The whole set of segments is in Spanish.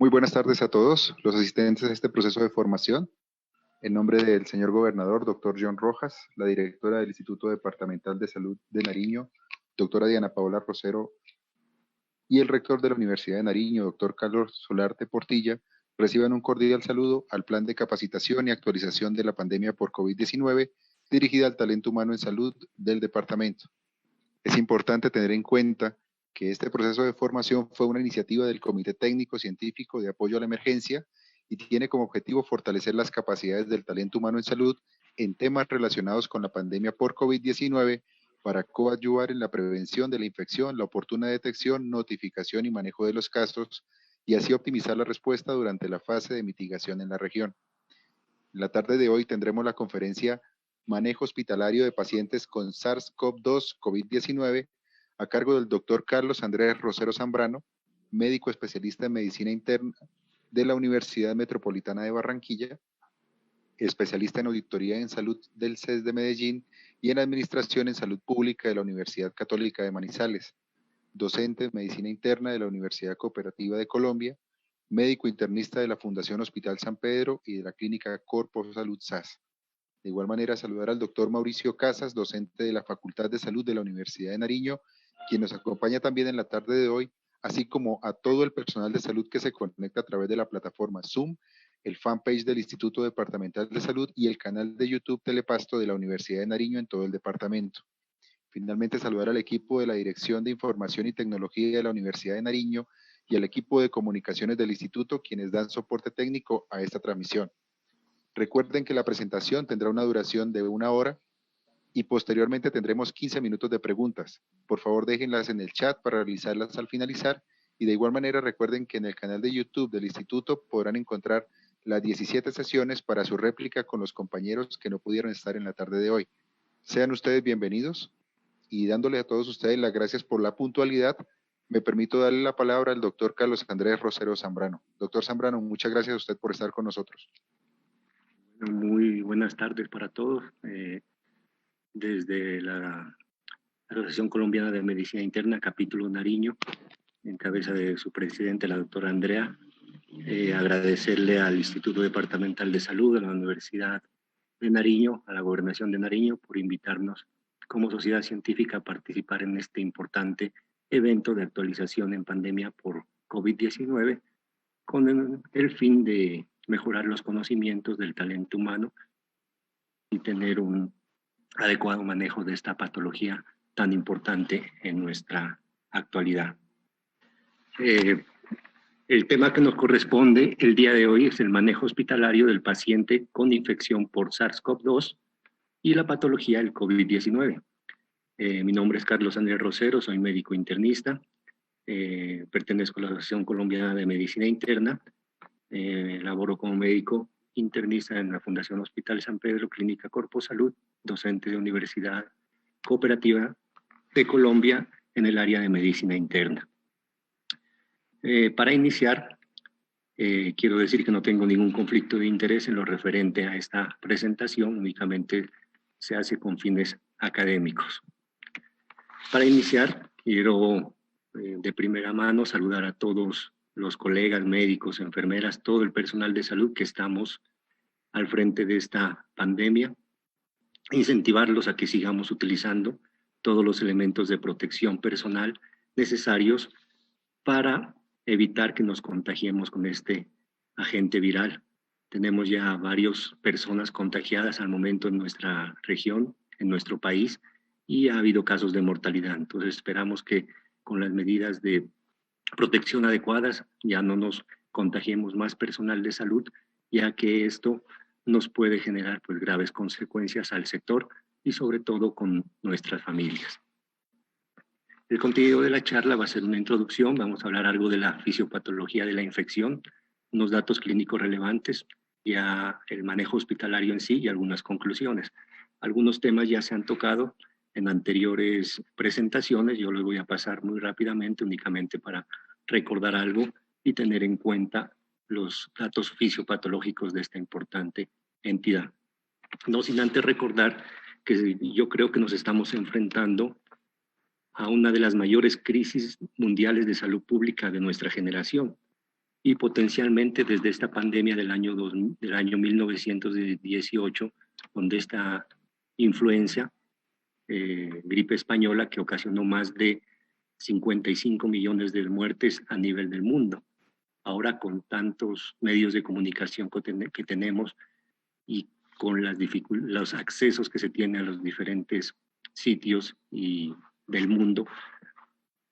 Muy buenas tardes a todos los asistentes a este proceso de formación. En nombre del señor gobernador, doctor John Rojas, la directora del Instituto Departamental de Salud de Nariño, doctora Diana Paola Rosero, y el rector de la Universidad de Nariño, doctor Carlos Solarte Portilla, reciban un cordial saludo al plan de capacitación y actualización de la pandemia por COVID-19 dirigida al talento humano en salud del departamento. Es importante tener en cuenta que este proceso de formación fue una iniciativa del Comité Técnico Científico de Apoyo a la Emergencia y tiene como objetivo fortalecer las capacidades del talento humano en salud en temas relacionados con la pandemia por COVID-19 para coadyuvar en la prevención de la infección, la oportuna detección, notificación y manejo de los casos y así optimizar la respuesta durante la fase de mitigación en la región. En la tarde de hoy tendremos la conferencia Manejo Hospitalario de Pacientes con SARS-CoV-2 COVID-19 a cargo del doctor Carlos Andrés Rosero Zambrano, médico especialista en medicina interna de la Universidad Metropolitana de Barranquilla, especialista en auditoría en salud del CES de Medellín y en administración en salud pública de la Universidad Católica de Manizales, docente en medicina interna de la Universidad Cooperativa de Colombia, médico internista de la Fundación Hospital San Pedro y de la Clínica Corpo Salud SAS. De igual manera, saludar al doctor Mauricio Casas, docente de la Facultad de Salud de la Universidad de Nariño, quien nos acompaña también en la tarde de hoy, así como a todo el personal de salud que se conecta a través de la plataforma Zoom, el fanpage del Instituto Departamental de Salud y el canal de YouTube Telepasto de la Universidad de Nariño en todo el departamento. Finalmente, saludar al equipo de la Dirección de Información y Tecnología de la Universidad de Nariño y al equipo de comunicaciones del Instituto, quienes dan soporte técnico a esta transmisión. Recuerden que la presentación tendrá una duración de 1 hora y posteriormente tendremos 15 minutos de preguntas. Por favor, déjenlas en el chat para realizarlas al finalizar y de igual manera recuerden que en el canal de YouTube del Instituto podrán encontrar las 17 sesiones para su réplica con los compañeros que no pudieron estar en la tarde de hoy. Sean ustedes bienvenidos y dándole a todos ustedes las gracias por la puntualidad, me permito darle la palabra al doctor Carlos Andrés Rosero Zambrano. Doctor Zambrano, muchas gracias a usted por estar con nosotros. Muy buenas tardes para todos. Desde la Asociación Colombiana de Medicina Interna, capítulo Nariño, en cabeza de su presidente, la doctora Andrea, agradecerle al Instituto Departamental de Salud, a la Universidad de Nariño, a la Gobernación de Nariño, por invitarnos como sociedad científica a participar en este importante evento de actualización en pandemia por COVID-19, con el fin de mejorar los conocimientos del talento humano y tener un adecuado manejo de esta patología tan importante en nuestra actualidad. El tema que nos corresponde el día de hoy es el manejo hospitalario del paciente con infección por SARS-CoV-2 y la patología del COVID-19. Mi nombre es Carlos Andrés Rosero, soy médico internista, pertenezco a la Asociación Colombiana de Medicina Interna, laboro como médico internista en la Fundación Hospital San Pedro, Clínica Corpo Salud, docente de Universidad Cooperativa de Colombia en el área de medicina interna. Para iniciar, quiero decir que no tengo ningún conflicto de interés en lo referente a esta presentación, únicamente se hace con fines académicos. Para iniciar, quiero de primera mano saludar a todos los colegas, médicos, enfermeras, todo el personal de salud que estamos al frente de esta pandemia, incentivarlos a que sigamos utilizando todos los elementos de protección personal necesarios para evitar que nos contagiemos con este agente viral. Tenemos ya varias personas contagiadas al momento en nuestra región, en nuestro país, y ha habido casos de mortalidad. Entonces esperamos que con las medidas de protección adecuadas ya no nos contagiemos más personal de salud, ya que esto nos puede generar pues graves consecuencias al sector y sobre todo con nuestras familias. El contenido de la charla va a ser una introducción, vamos a hablar algo de la fisiopatología de la infección, unos datos clínicos relevantes, ya el manejo hospitalario en sí y algunas conclusiones. Algunos temas ya se han tocado en anteriores presentaciones, yo los voy a pasar muy rápidamente, únicamente para recordar algo y tener en cuenta los datos fisiopatológicos de esta importante entidad. No sin antes recordar que yo creo que nos estamos enfrentando a una de las mayores crisis mundiales de salud pública de nuestra generación. y potencialmente desde esta pandemia del año 1918, donde esta influencia, gripe española, que ocasionó más de 55 millones de muertes a nivel del mundo. Ahora con tantos medios de comunicación que tenemos y con los accesos que se tienen a los diferentes sitios del mundo,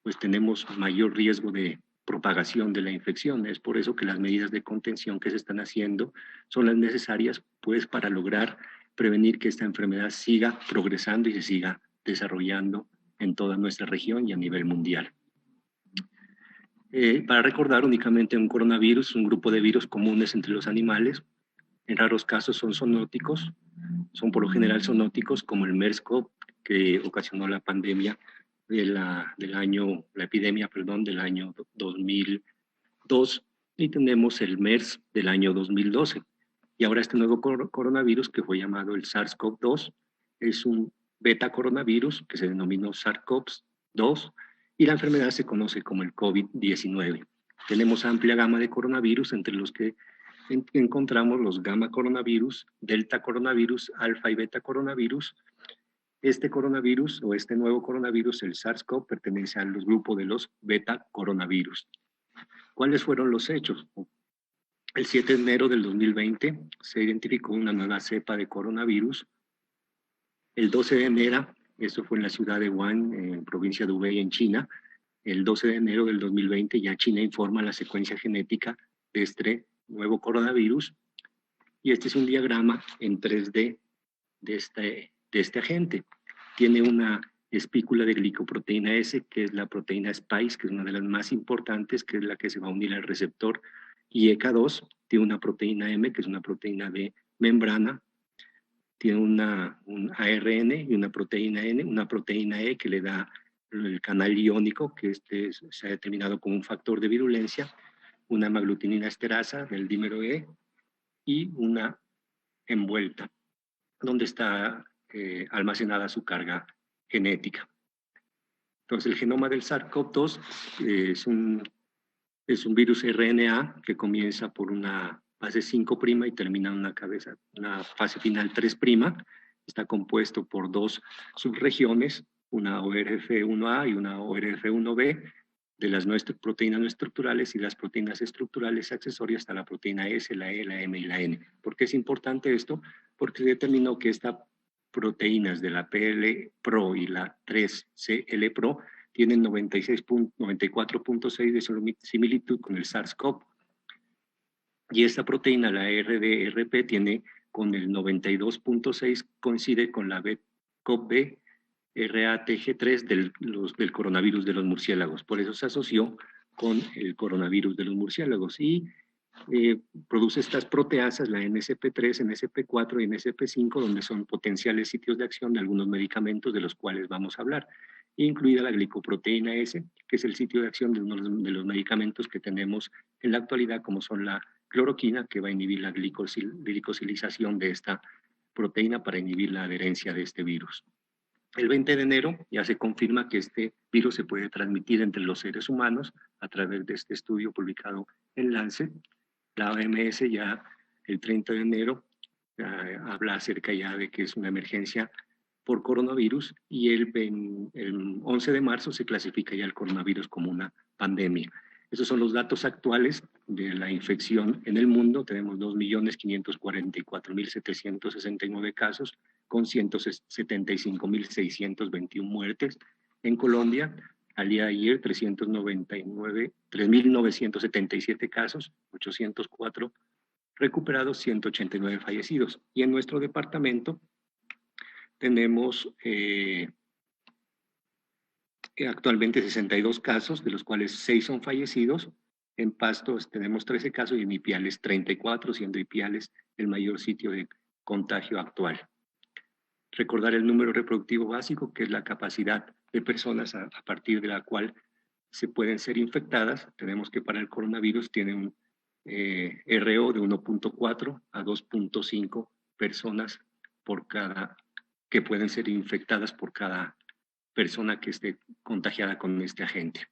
pues tenemos mayor riesgo de propagación de la infección. Es por eso que las medidas de contención que se están haciendo son las necesarias, pues, para lograr prevenir que esta enfermedad siga progresando y se siga desarrollando en toda nuestra región y a nivel mundial. Para recordar, únicamente un coronavirus, un grupo de virus comunes entre los animales. En raros casos son zoonóticos, son por lo general zoonóticos, como el MERS-CoV, que ocasionó la pandemia la epidemia del año 2002, y tenemos el MERS del año 2012. Y ahora este nuevo coronavirus, que fue llamado el SARS-CoV-2, es un beta coronavirus que se denominó SARS-CoV-2, y la enfermedad se conoce como el COVID-19. Tenemos amplia gama de coronavirus, entre los que encontramos los gamma coronavirus, delta coronavirus, alfa y beta coronavirus. Este coronavirus o este nuevo coronavirus, el SARS-CoV, pertenece al grupo de los beta coronavirus. ¿Cuáles fueron los hechos? El 7 de enero del 2020 se identificó una nueva cepa de coronavirus. El 12 de enero, esto fue en la ciudad de Wuhan, en provincia de Hubei, en China. El 12 de enero del 2020 ya China informa la secuencia genética de este nuevo coronavirus. Y este es un diagrama en 3D de este agente. Tiene una espícula de glicoproteína S, que es la proteína Spice, que es una de las más importantes, que es la que se va a unir al receptor, y ECA2 tiene una proteína M, que es una proteína de membrana, tiene un ARN y una proteína N, una proteína E que le da el canal iónico, que se ha determinado como un factor de virulencia, una hemaglutinina esterasa del dímero E y una envuelta, donde está almacenada su carga genética. Entonces, el genoma del SARS-CoV-2 es un virus RNA que comienza por una fase 5' y termina en una fase final 3'. Está compuesto por dos subregiones, una ORF1A y una ORF1B, de las proteínas no estructurales, y las proteínas estructurales accesorias hasta la proteína S, la E, la M y la N. ¿Por qué es importante esto? Porque se determinó que estas proteínas de la PL-PRO y la 3CL-PRO tienen 94.6 de similitud con el SARS-CoV. Y esta proteína, la RDRP, tiene con el 92.6, coincide con la CoV-B RATG3 del coronavirus de los murciélagos. Por eso se asoció con el coronavirus de los murciélagos y produce estas proteasas, la NSP3, NSP4 y NSP5, donde son potenciales sitios de acción de algunos medicamentos de los cuales vamos a hablar, incluida la glicoproteína S, que es el sitio de acción de uno de los medicamentos que tenemos en la actualidad, como son la cloroquina, que va a inhibir la glicosilización de esta proteína para inhibir la adherencia de este virus. El 20 de enero ya se confirma que este virus se puede transmitir entre los seres humanos a través de este estudio publicado en Lancet. La OMS ya el 30 de enero habla acerca ya de que es una emergencia por coronavirus, y el 11 de marzo se clasifica ya el coronavirus como una pandemia. Esos son los datos actuales de la infección en el mundo. Tenemos 2.544.769 casos, con 175.621 muertes. En Colombia, al día de ayer, 3.977 casos, 804 recuperados, 189 fallecidos. Y en nuestro departamento tenemos actualmente 62 casos, de los cuales 6 son fallecidos. En Pasto tenemos 13 casos y en Ipiales 34, siendo Ipiales el mayor sitio de contagio actual. Recordar el número reproductivo básico, que es la capacidad de personas a partir de la cual se pueden ser infectadas. Tenemos que para el coronavirus tiene un RO de 1.4 a 2.5 personas que pueden ser infectadas por cada persona que esté contagiada con este agente.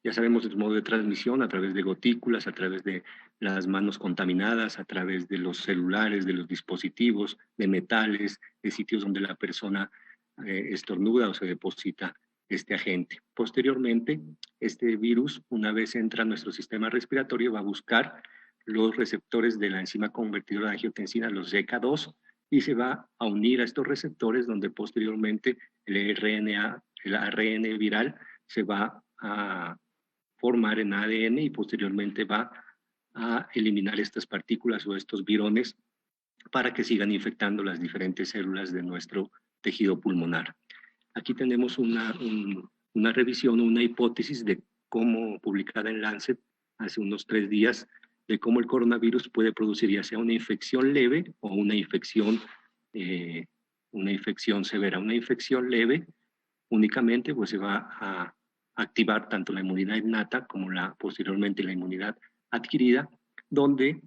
Ya sabemos el modo de transmisión a través de gotículas, a través de las manos contaminadas, a través de los celulares, de los dispositivos, de metales, de sitios donde la persona estornuda o se deposita este agente. Posteriormente, este virus, una vez entra a nuestro sistema respiratorio, va a buscar los receptores de la enzima convertidora de angiotensina, los ZK2, y se va a unir a estos receptores donde posteriormente el ARN viral se va a formar en ADN y posteriormente va a eliminar estas partículas o estos virones para que sigan infectando las diferentes células de nuestro tejido pulmonar. Aquí tenemos una revisión, una hipótesis de cómo, publicada en Lancet hace unos 3 días, de cómo el coronavirus puede producir ya sea una infección leve o una infección severa. Una infección leve únicamente pues se va a activar tanto la inmunidad innata como posteriormente la inmunidad adquirida, donde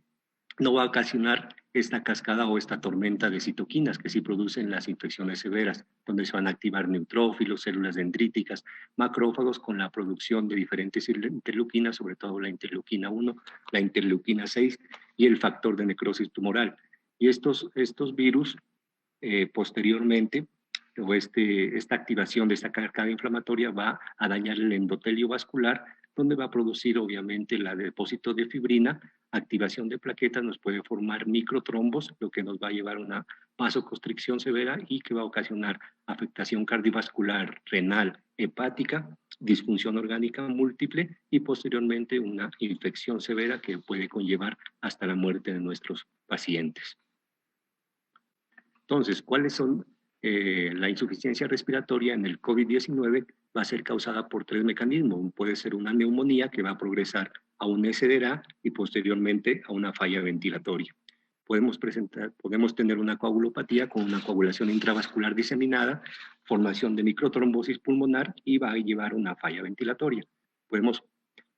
no va a ocasionar esta cascada o esta tormenta de citoquinas que sí producen las infecciones severas, donde se van a activar neutrófilos, células dendríticas, macrófagos con la producción de diferentes interleuquinas, sobre todo la interleuquina 1, la interleuquina 6 y el factor de necrosis tumoral. Y estos virus posteriormente, o esta activación de esta cascada inflamatoria va a dañar el endotelio vascular, donde va a producir obviamente el depósito de fibrina, activación de plaquetas, nos puede formar microtrombos, lo que nos va a llevar a una vasoconstricción severa y que va a ocasionar afectación cardiovascular, renal, hepática, disfunción orgánica múltiple y posteriormente una infección severa que puede conllevar hasta la muerte de nuestros pacientes. Entonces, ¿cuáles son la insuficiencia respiratoria en el COVID-19? Va a ser causada por 3 mecanismos. Puede ser una neumonía que va a progresar a un SDRA y posteriormente a una falla ventilatoria. Podemos tener una coagulopatía con una coagulación intravascular diseminada, formación de microtrombosis pulmonar y va a llevar a una falla ventilatoria.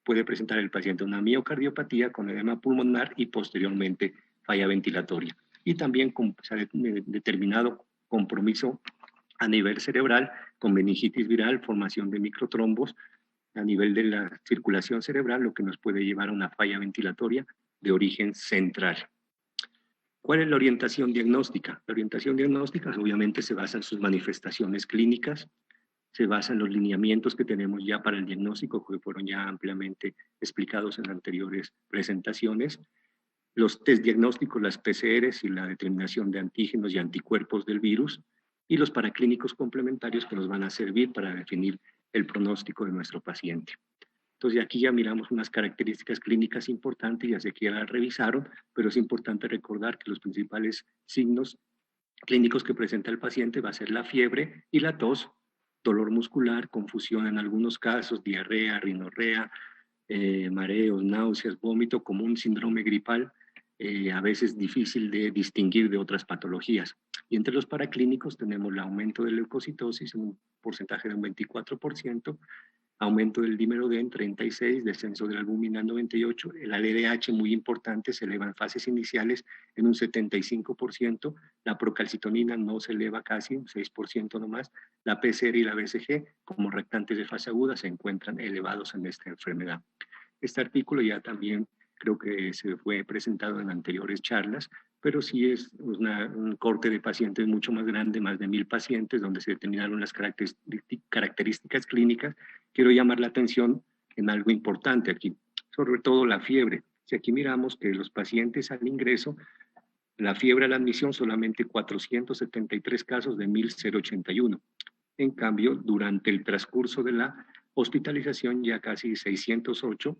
Puede presentar el paciente una miocardiopatía con edema pulmonar y posteriormente falla ventilatoria. Y también se ha determinado compromiso a nivel cerebral con meningitis viral, formación de microtrombos a nivel de la circulación cerebral, lo que nos puede llevar a una falla ventilatoria de origen central. ¿Cuál es la orientación diagnóstica? La orientación diagnóstica obviamente se basa en sus manifestaciones clínicas, se basa en los lineamientos que tenemos ya para el diagnóstico, que fueron ya ampliamente explicados en anteriores presentaciones, los test diagnósticos, las PCRs y la determinación de antígenos y anticuerpos del virus, y los paraclínicos complementarios que nos van a servir para definir el pronóstico de nuestro paciente. Entonces aquí ya miramos unas características clínicas importantes, ya sé que ya las revisaron, pero es importante recordar que los principales signos clínicos que presenta el paciente va a ser la fiebre y la tos, dolor muscular, confusión en algunos casos, diarrea, rinorrea, mareos, náuseas, vómito, como un síndrome gripal, a veces difícil de distinguir de otras patologías. Y entre los paraclínicos tenemos el aumento de leucocitosis en un porcentaje de un 24%, aumento del dímero D en 36%, descenso de la albúmina en 98%, el LDH muy importante se eleva en fases iniciales en un 75%, la procalcitonina no se eleva casi, un 6% nomás, la PCR y la BCG como reactantes de fase aguda se encuentran elevados en esta enfermedad. Este artículo ya también creo que se fue presentado en anteriores charlas, pero sí es un corte de pacientes mucho más grande, más de 1000 pacientes, donde se determinaron las características clínicas. Quiero llamar la atención en algo importante aquí, sobre todo la fiebre. Si aquí miramos que los pacientes al ingreso, la fiebre a la admisión solamente 473 casos de 1081. En cambio, durante el transcurso de la hospitalización ya casi 608,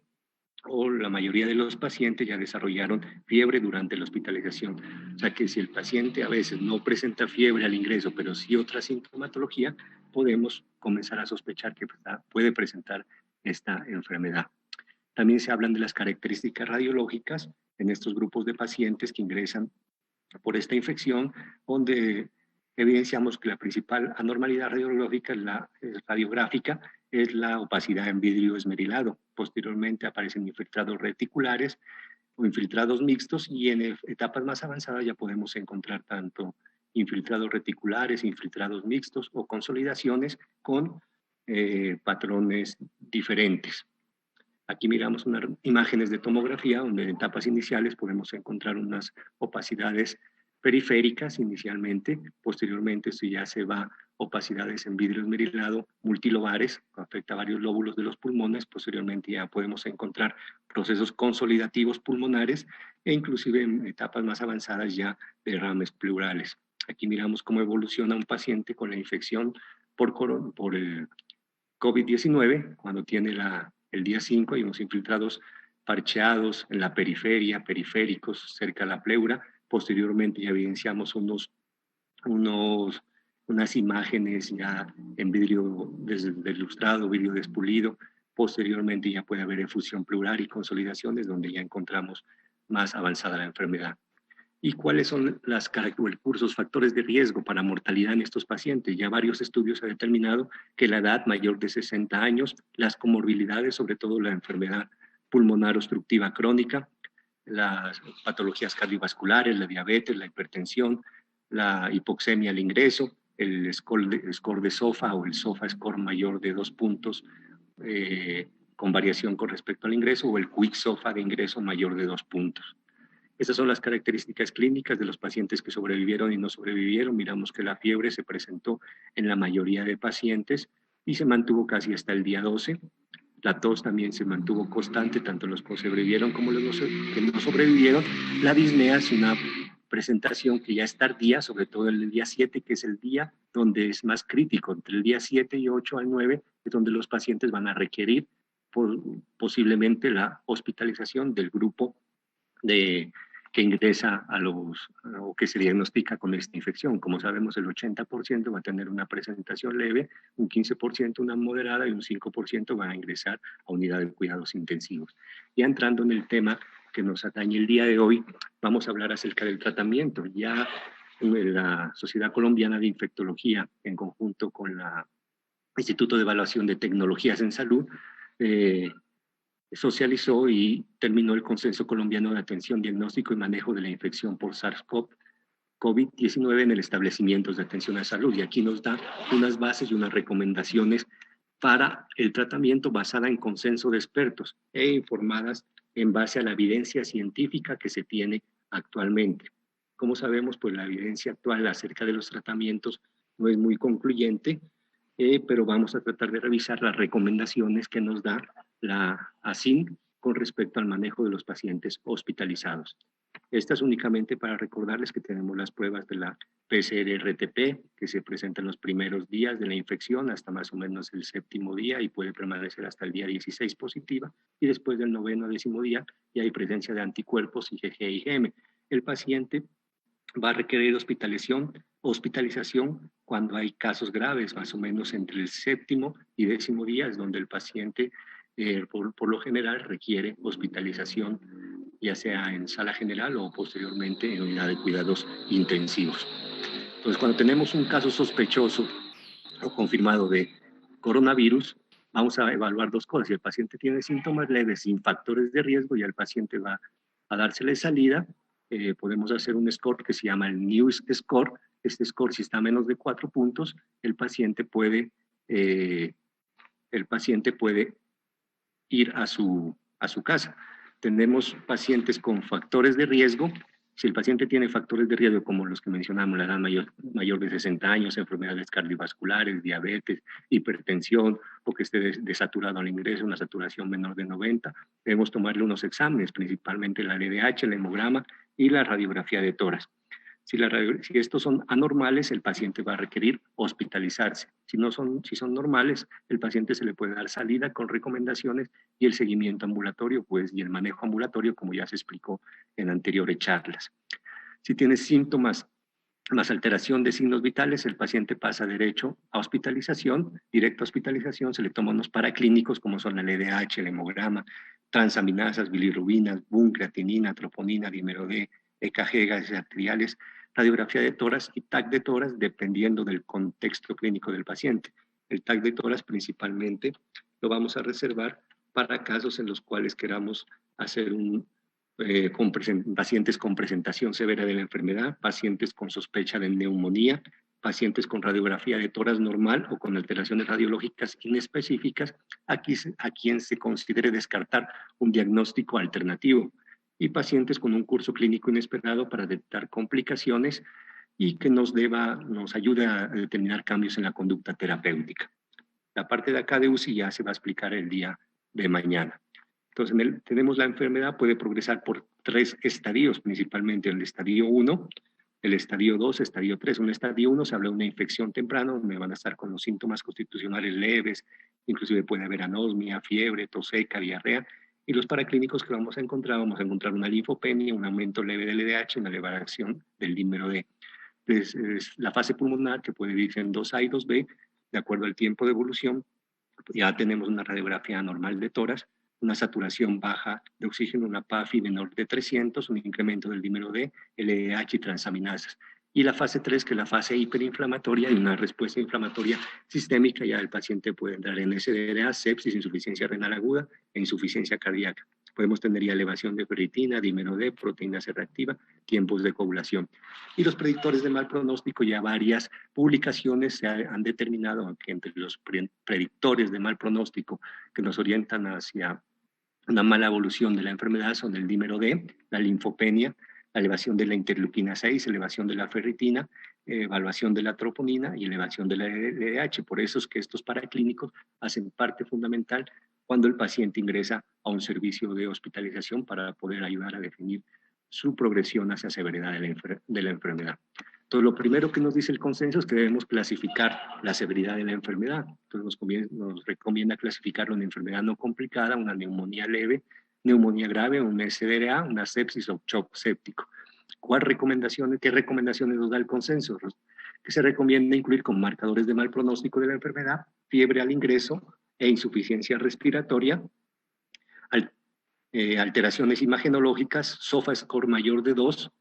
o la mayoría de los pacientes ya desarrollaron fiebre durante la hospitalización. O sea que si el paciente a veces no presenta fiebre al ingreso, pero sí otra sintomatología, podemos comenzar a sospechar que puede presentar esta enfermedad. También se hablan de las características radiológicas en estos grupos de pacientes que ingresan por esta infección, donde evidenciamos que la principal anormalidad radiológica, radiográfica, es la opacidad en vidrio esmerilado. Posteriormente aparecen infiltrados reticulares o infiltrados mixtos y en etapas más avanzadas ya podemos encontrar tanto infiltrados reticulares, infiltrados mixtos o consolidaciones con patrones diferentes. Aquí miramos unas imágenes de tomografía donde en etapas iniciales podemos encontrar unas opacidades periféricas inicialmente, posteriormente esto ya se va opacidades en vidrio esmerilado multilobares, afecta a varios lóbulos de los pulmones, posteriormente ya podemos encontrar procesos consolidativos pulmonares e inclusive en etapas más avanzadas ya derrames pleurales. Aquí miramos cómo evoluciona un paciente con la infección por el COVID-19, cuando tiene el día 5 hay unos infiltrados parcheados en la periferia, periféricos, cerca de la pleura. Posteriormente ya evidenciamos unas imágenes ya en vidrio deslustrado, vidrio despulido. Posteriormente ya puede haber efusión pleural y consolidaciones, donde ya encontramos más avanzada la enfermedad. ¿Y cuáles son los cursos factores de riesgo para mortalidad en estos pacientes? Ya varios estudios han determinado que la edad mayor de 60 años, las comorbilidades, sobre todo la enfermedad pulmonar obstructiva crónica, las patologías cardiovasculares, la diabetes, la hipertensión, la hipoxemia al ingreso, el score de SOFA o el SOFA score mayor de 2 puntos con variación con respecto al ingreso, o el Quick SOFA de ingreso mayor de 2 puntos. Estas son las características clínicas de los pacientes que sobrevivieron y no sobrevivieron. Miramos que la fiebre se presentó en la mayoría de pacientes y se mantuvo casi hasta el día 12. La tos también se mantuvo constante, tanto los que sobrevivieron como los que no sobrevivieron. La disnea es una presentación que ya es tardía, sobre todo el día 7, que es el día donde es más crítico. Entre el día 7 y 8 al 9 es donde los pacientes van a requerir posiblemente la hospitalización del grupo que ingresa o que se diagnostica con esta infección. Como sabemos, el 80% va a tener una presentación leve, un 15% una moderada y un 5% va a ingresar a unidad de cuidados intensivos. Ya entrando en el tema que nos atañe el día de hoy, vamos a hablar acerca del tratamiento. Ya la Sociedad Colombiana de Infectología, en conjunto con el Instituto de Evaluación de Tecnologías en Salud, socializó y terminó el Consenso Colombiano de Atención, Diagnóstico y Manejo de la Infección por SARS-CoV-19 en el establecimientos de atención a salud. Y aquí nos da unas bases y unas recomendaciones para el tratamiento basada en consenso de expertos e informadas en base a la evidencia científica que se tiene actualmente. Como sabemos, pues la evidencia actual acerca de los tratamientos no es muy concluyente, pero vamos a tratar de revisar las recomendaciones que nos da la ASIN con respecto al manejo de los pacientes hospitalizados. Esta es únicamente para recordarles que tenemos las pruebas de la PCR-RTP, que se presentan los primeros días de la infección hasta más o menos el 7º día y puede permanecer hasta el día 16 positiva, y después del 9º, 10º día ya hay presencia de anticuerpos IgG y IgM. El paciente va a requerir hospitalización cuando hay casos graves, más o menos entre el 7º y 10º día, es donde el paciente por lo general requiere hospitalización, ya sea en sala general o posteriormente en unidad de cuidados intensivos. Entonces, cuando tenemos un caso sospechoso o confirmado de coronavirus, vamos a evaluar dos cosas. Si el paciente tiene síntomas leves sin factores de riesgo, ya el paciente va a dársele salida. Podemos hacer un score que se llama el News Score. Este score, si está a menos de 4 puntos, el paciente puede ir a su casa. Tenemos pacientes con factores de riesgo. Si el paciente tiene factores de riesgo como los que mencionamos, la edad mayor de 60 años, enfermedades cardiovasculares, diabetes, hipertensión, o que esté desaturado al ingreso, una saturación menor de 90, debemos tomarle unos exámenes, principalmente la LDH, el hemograma y la radiografía de tórax. Si estos son anormales, el paciente va a requerir hospitalizarse. Si son normales, el paciente se le puede dar salida con recomendaciones y el seguimiento ambulatorio, pues, y el manejo ambulatorio, como ya se explicó en anteriores charlas. Si tiene síntomas más alteración de signos vitales, el paciente pasa derecho a hospitalización, directa hospitalización, se le toman unos paraclínicos como son el LDH, el hemograma, transaminasas, bilirrubinas, BUN, creatinina, troponina, dímero D, EKG, gases arteriales, radiografía de tórax y TAC de tórax, dependiendo del contexto clínico del paciente. El TAC de tórax principalmente lo vamos a reservar para casos en los cuales queramos hacer pacientes con presentación severa de la enfermedad, pacientes con sospecha de neumonía, pacientes con radiografía de tórax normal o con alteraciones radiológicas inespecíficas, a quien se considere descartar un diagnóstico alternativo, y pacientes con un curso clínico inesperado para detectar complicaciones y que nos ayude a determinar cambios en la conducta terapéutica. La parte de acá de UCI ya se va a explicar el día de mañana. Entonces, tenemos la enfermedad, puede progresar por 3 estadios, principalmente el estadio 1, el estadio 2, estadio 3. En el estadio 1 se habla de una infección temprana, donde van a estar con los síntomas constitucionales leves, inclusive puede haber anosmia, fiebre, tos seca, diarrea, y los paraclínicos que vamos a encontrar una linfopenia, un aumento leve del LDH, una elevación del dímero D. Es la fase pulmonar, que puede dividirse en 2A y 2B, de acuerdo al tiempo de evolución. Ya tenemos una radiografía normal de tórax, una saturación baja de oxígeno, una PAFI menor de 300, un incremento del dímero D, LDH y transaminasas. Y la fase 3, que es la fase hiperinflamatoria, y una respuesta inflamatoria sistémica. Ya el paciente puede entrar en SDRA, sepsis, insuficiencia renal aguda e insuficiencia cardíaca. Podemos tener ya elevación de ferritina, dímero D, proteína C reactiva, tiempos de coagulación. Y los predictores de mal pronóstico, ya varias publicaciones se han determinado que entre los predictores de mal pronóstico que nos orientan hacia una mala evolución de la enfermedad son el dímero D, la linfopenia, la elevación de la interleuquina 6, elevación de la ferritina, evaluación de la troponina y elevación de la LDH. Por eso es que estos paraclínicos hacen parte fundamental cuando el paciente ingresa a un servicio de hospitalización para poder ayudar a definir su progresión hacia severidad de la enfermedad. Entonces, lo primero que nos dice el consenso es que debemos clasificar la severidad de la enfermedad. Entonces, nos recomienda clasificarlo en enfermedad no complicada, una neumonía leve, neumonía grave, un SDRA, una sepsis o shock séptico. ¿Qué recomendaciones nos da el consenso? Que se recomienda incluir como marcadores de mal pronóstico de la enfermedad, fiebre al ingreso e insuficiencia respiratoria, alteraciones imagenológicas, SOFA score mayor de 2,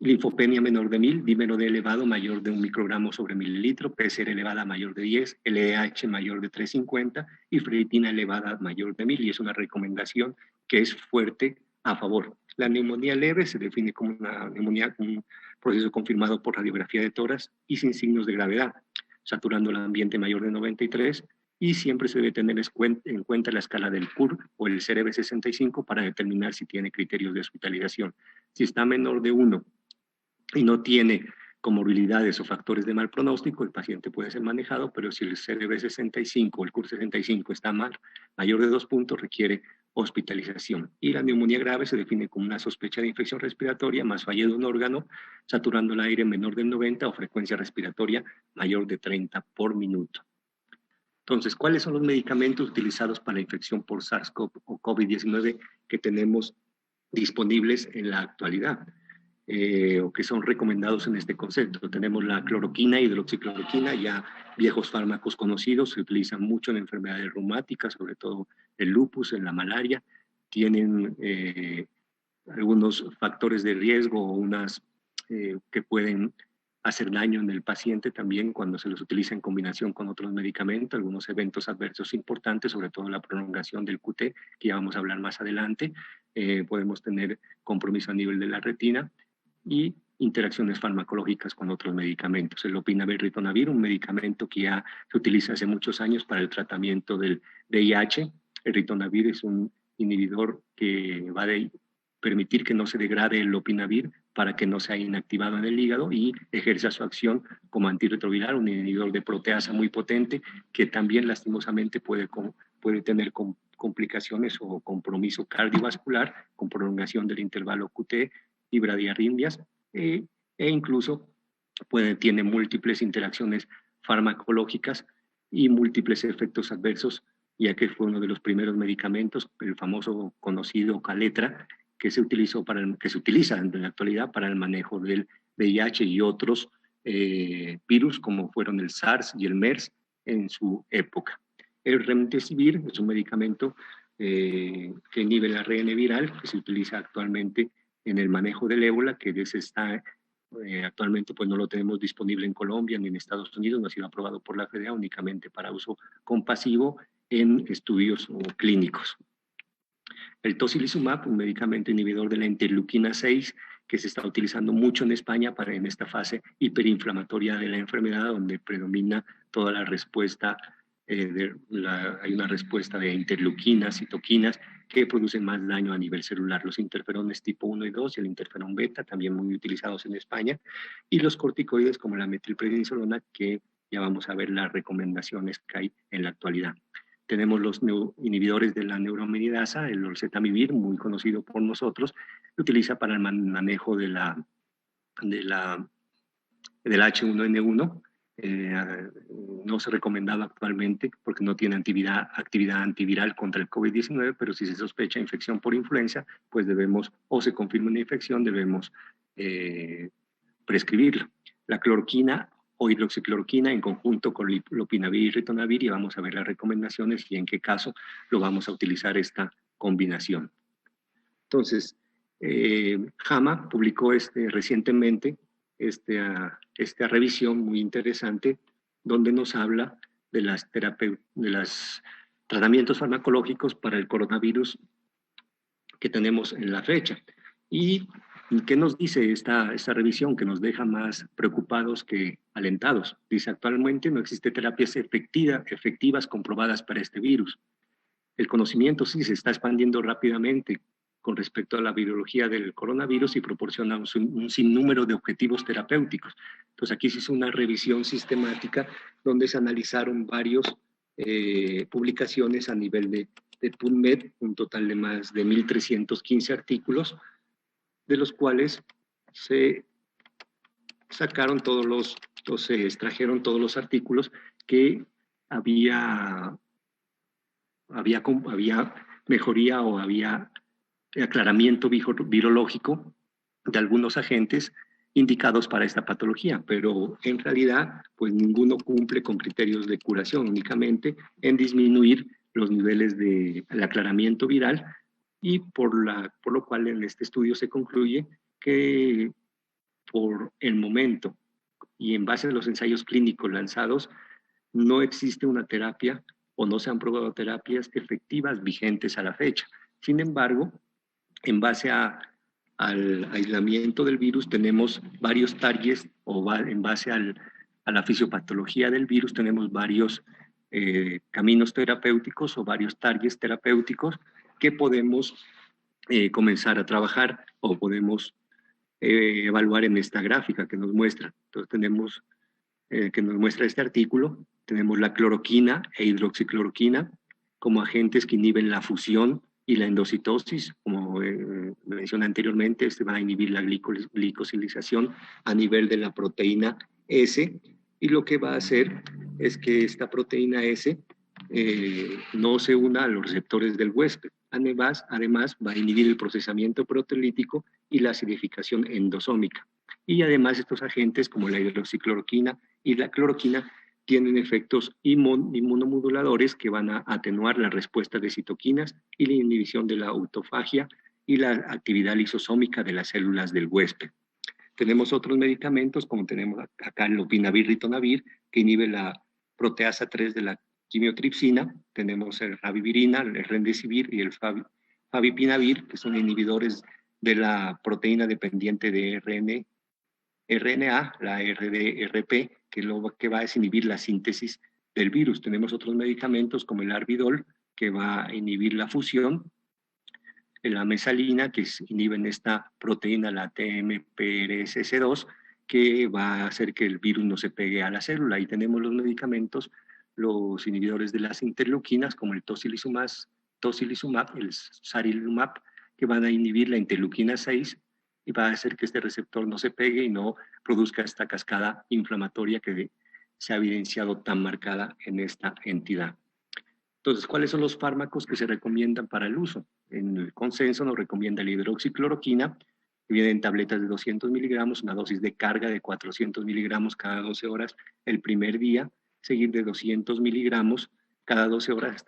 linfopenia menor de 1000, dímero D elevado mayor de 1 microgramo sobre mililitro, PCR elevada mayor de 10, LDH mayor de 350 y ferritina elevada mayor de 1000, y es una recomendación que es fuerte a favor. La neumonía leve se define como una neumonía con un proceso confirmado por radiografía de tórax y sin signos de gravedad, saturando el ambiente mayor de 93, y siempre se debe tener en cuenta la escala del PUR o el CRB65 para determinar si tiene criterios de hospitalización. Si está menor de 1 y no tiene comorbilidades o factores de mal pronóstico, el paciente puede ser manejado, pero si el CRB65 o el CUR65 está mayor de 2 puntos, requiere hospitalización. Y la neumonía grave se define como una sospecha de infección respiratoria más falla de un órgano, saturando el aire menor del 90 o frecuencia respiratoria mayor de 30 por minuto. Entonces, ¿cuáles son los medicamentos utilizados para la infección por SARS-CoV o COVID-19 que tenemos disponibles en la actualidad? O que son recomendados en este concepto? Tenemos la cloroquina, hidroxicloroquina, ya viejos fármacos conocidos, se utilizan mucho en enfermedades reumáticas, sobre todo el lupus, en la malaria. Tienen algunos factores de riesgo o que pueden hacer daño en el paciente también cuando se los utiliza en combinación con otros medicamentos, algunos eventos adversos importantes, sobre todo la prolongación del QT, que ya vamos a hablar más adelante. Podemos tener compromiso a nivel de la retina y interacciones farmacológicas con otros medicamentos. El lopinavir ritonavir, un medicamento que ya se utiliza hace muchos años para el tratamiento del VIH. El ritonavir es un inhibidor que va a permitir que no se degrade el lopinavir para que no sea inactivado en el hígado y ejerza su acción como antirretroviral, un inhibidor de proteasa muy potente que también lastimosamente puede tener complicaciones o compromiso cardiovascular con prolongación del intervalo QT y bradiarritmias, e incluso tiene múltiples interacciones farmacológicas y múltiples efectos adversos, ya que fue uno de los primeros medicamentos, el famoso conocido Caletra, que se utiliza en la actualidad para el manejo del VIH y otros virus como fueron el SARS y el MERS en su época. El remdesivir es un medicamento que inhibe el ARN viral, que se utiliza actualmente en el manejo del ébola, que actualmente pues no lo tenemos disponible en Colombia ni en Estados Unidos, no ha sido aprobado por la FDA, únicamente para uso compasivo en estudios clínicos. El tocilizumab, un medicamento inhibidor de la interleuquina 6, que se está utilizando mucho en España para en esta fase hiperinflamatoria de la enfermedad, donde predomina toda la respuesta, hay una respuesta de interleuquinas, citoquinas, que producen más daño a nivel celular. Los interferones tipo 1 y 2 y el interferón beta, también muy utilizados en España, y los corticoides como la metilprednisolona, que ya vamos a ver las recomendaciones que hay en la actualidad. Tenemos los inhibidores de la neuroamidasa, el oseltamivir, muy conocido por nosotros, se utiliza para el manejo del H1N1. No se ha recomendado actualmente porque no tiene actividad antiviral contra el COVID-19, pero si se sospecha infección por influenza, pues debemos, o se confirma una infección, debemos prescribirlo. La cloroquina o hidroxicloroquina en conjunto con lopinavir y ritonavir, y vamos a ver las recomendaciones y en qué caso lo vamos a utilizar esta combinación. Entonces, JAMA publicó recientemente esta revisión muy interesante donde nos habla de los tratamientos farmacológicos para el coronavirus que tenemos en la fecha. ¿Y qué nos dice esta revisión, que nos deja más preocupados que alentados? Dice, actualmente no existen terapias efectivas comprobadas para este virus. El conocimiento sí se está expandiendo rápidamente con respecto a la virología del coronavirus y proporciona un sinnúmero de objetivos terapéuticos. Entonces aquí se hizo una revisión sistemática donde se analizaron varias publicaciones a nivel de PubMed, un total de más de 1.315 artículos, de los cuales se extrajeron todos los artículos que había mejoría o había aclaramiento virológico de algunos agentes indicados para esta patología, pero en realidad pues ninguno cumple con criterios de curación, únicamente en disminuir los niveles del aclaramiento viral, y por lo cual en este estudio se concluye que por el momento y en base a los ensayos clínicos lanzados no existe una terapia o no se han probado terapias efectivas vigentes a la fecha. Sin embargo, en base al aislamiento del virus tenemos varios targets, en base a la fisiopatología del virus tenemos varios caminos terapéuticos o varios targets terapéuticos que podemos comenzar a trabajar o podemos evaluar en esta gráfica que nos muestra. Entonces tenemos, que nos muestra este artículo, tenemos la cloroquina e hidroxicloroquina como agentes que inhiben la fusión y la endocitosis, como mencioné anteriormente. Va a inhibir la glicosilización a nivel de la proteína S, y lo que va a hacer es que esta proteína S no se una a los receptores del huésped. Además, va a inhibir el procesamiento proteolítico y la acidificación endosómica. Y además estos agentes como la hidroxicloroquina y la cloroquina tienen efectos inmunomoduladores que van a atenuar la respuesta de citoquinas y la inhibición de la autofagia y la actividad lisosómica de las células del huésped. Tenemos otros medicamentos, como tenemos acá el lopinavir ritonavir, que inhibe la proteasa 3 de la quimiotripsina. Tenemos el ravivirina, el remdesivir y el favipinavir, que son inhibidores de la proteína dependiente de RNA, la RDRP, que lo que va a inhibir la síntesis del virus. Tenemos otros medicamentos como el Arbidol, que va a inhibir la fusión, la mesalina, que inhiben esta proteína, la TMPRSS2, que va a hacer que el virus no se pegue a la célula. Y tenemos los medicamentos, los inhibidores de las interleuquinas, como el tocilizumab, el sarilumab, que van a inhibir la interleuquina 6 y va a hacer que este receptor no se pegue y no produzca esta cascada inflamatoria que se ha evidenciado tan marcada en esta entidad. Entonces, ¿cuáles son los fármacos que se recomiendan para el uso? En el consenso nos recomienda la hidroxicloroquina, que viene en tabletas de 200 miligramos, una dosis de carga de 400 miligramos cada 12 horas el primer día, seguir de 200 miligramos cada 12 horas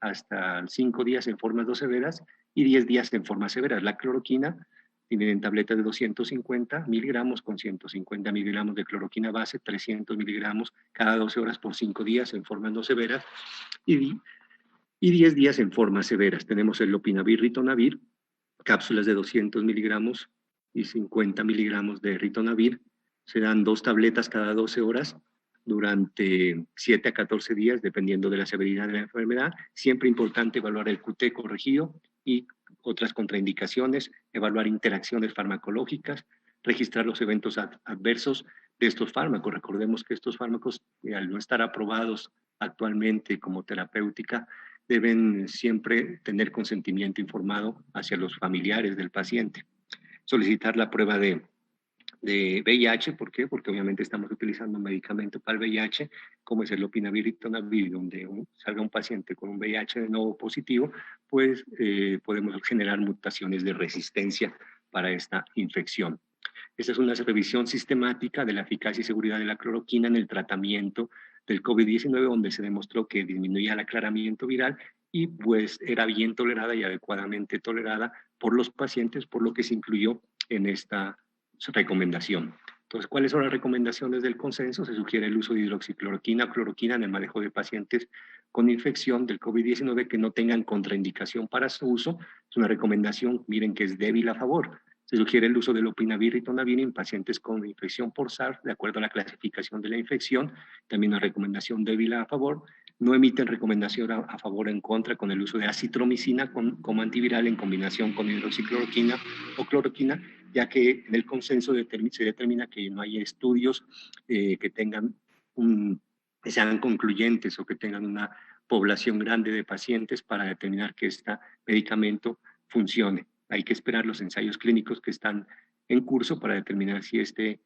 hasta 5 días en formas no severas y 10 días en formas severas. La cloroquina tiene en tabletas de 250 miligramos con 150 miligramos de cloroquina base, 300 miligramos cada 12 horas por 5 días en formas no severas y 10 días en formas severas. Tenemos el lopinavir ritonavir, cápsulas de 200 miligramos y 50 miligramos de ritonavir. Se dan 2 tabletas cada 12 horas durante 7 a 14 días, dependiendo de la severidad de la enfermedad. Siempre importante evaluar el QT corregido y otras contraindicaciones, evaluar interacciones farmacológicas, registrar los eventos adversos de estos fármacos. Recordemos que estos fármacos, al no estar aprobados actualmente como terapéutica, deben siempre tener consentimiento informado hacia los familiares del paciente. Solicitar la prueba de VIH, ¿por qué? Porque obviamente estamos utilizando un medicamento para el VIH, como es el lopinavir y ritonavir, donde salga un paciente con un VIH de nuevo positivo, pues podemos generar mutaciones de resistencia para esta infección. Esta es una revisión sistemática de la eficacia y seguridad de la cloroquina en el tratamiento del COVID-19, donde se demostró que disminuía el aclaramiento viral y pues era bien tolerada y adecuadamente tolerada por los pacientes, por lo que se incluyó en esta recomendación. Entonces, ¿cuáles son las recomendaciones del consenso? Se sugiere el uso de hidroxicloroquina o cloroquina en el manejo de pacientes con infección del COVID-19 que no tengan contraindicación para su uso. Es una recomendación, miren, que es débil a favor. Se sugiere el uso de lopinavir y ritonavir en pacientes con infección por SARS, de acuerdo a la clasificación de la infección. También una recomendación débil a favor. No emiten recomendación a favor o en contra con el uso de acitromicina como antiviral en combinación con hidroxicloroquina o cloroquina, ya que en el consenso se determina que no hay estudios que sean concluyentes o que tengan una población grande de pacientes para determinar que este medicamento funcione. Hay que esperar los ensayos clínicos que están en curso para determinar si este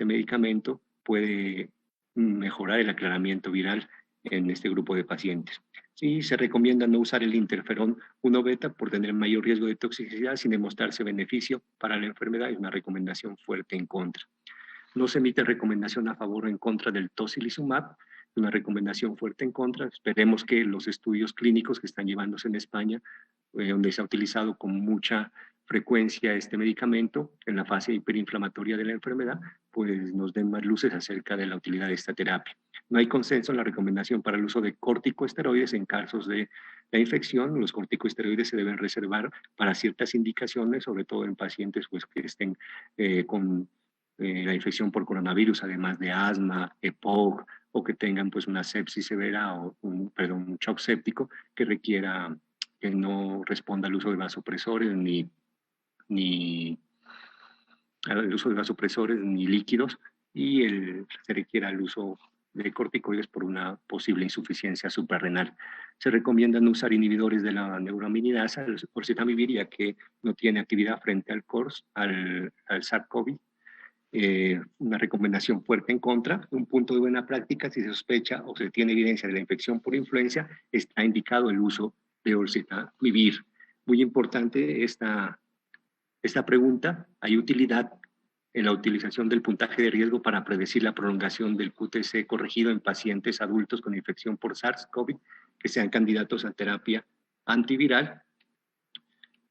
medicamento puede mejorar el aclaramiento viral en este grupo de pacientes. Sí, se recomienda no usar el interferón 1 beta por tener mayor riesgo de toxicidad sin demostrarse beneficio para la enfermedad. Es una recomendación fuerte en contra. No se emite recomendación a favor o en contra del tocilizumab, una recomendación fuerte en contra. Esperemos que los estudios clínicos que están llevándose en España, donde se ha utilizado con mucha frecuencia este medicamento en la fase hiperinflamatoria de la enfermedad, pues nos den más luces acerca de la utilidad de esta terapia. No hay consenso en la recomendación para el uso de corticosteroides en casos de la infección. Los corticosteroides se deben reservar para ciertas indicaciones, sobre todo en pacientes pues, que estén con la infección por coronavirus, además de asma, EPOC, o que tengan pues una sepsis severa o un shock séptico que requiera que no responda al uso de vasopresores ni al uso de vasopresores ni líquidos, y se requiera el uso de corticoides por una posible insuficiencia suprarrenal. Se recomienda no usar inhibidores de la neuraminidasa, el oseltamivir, ya que no tiene actividad frente al SARS-CoV. Una recomendación fuerte en contra. Un punto de buena práctica: si se sospecha o se tiene evidencia de la infección por influenza, está indicado el uso de oseltamivir. Muy importante esta pregunta. ¿Hay utilidad en la utilización del puntaje de riesgo para predecir la prolongación del QTc corregido en pacientes adultos con infección por SARS-CoV que sean candidatos a terapia antiviral?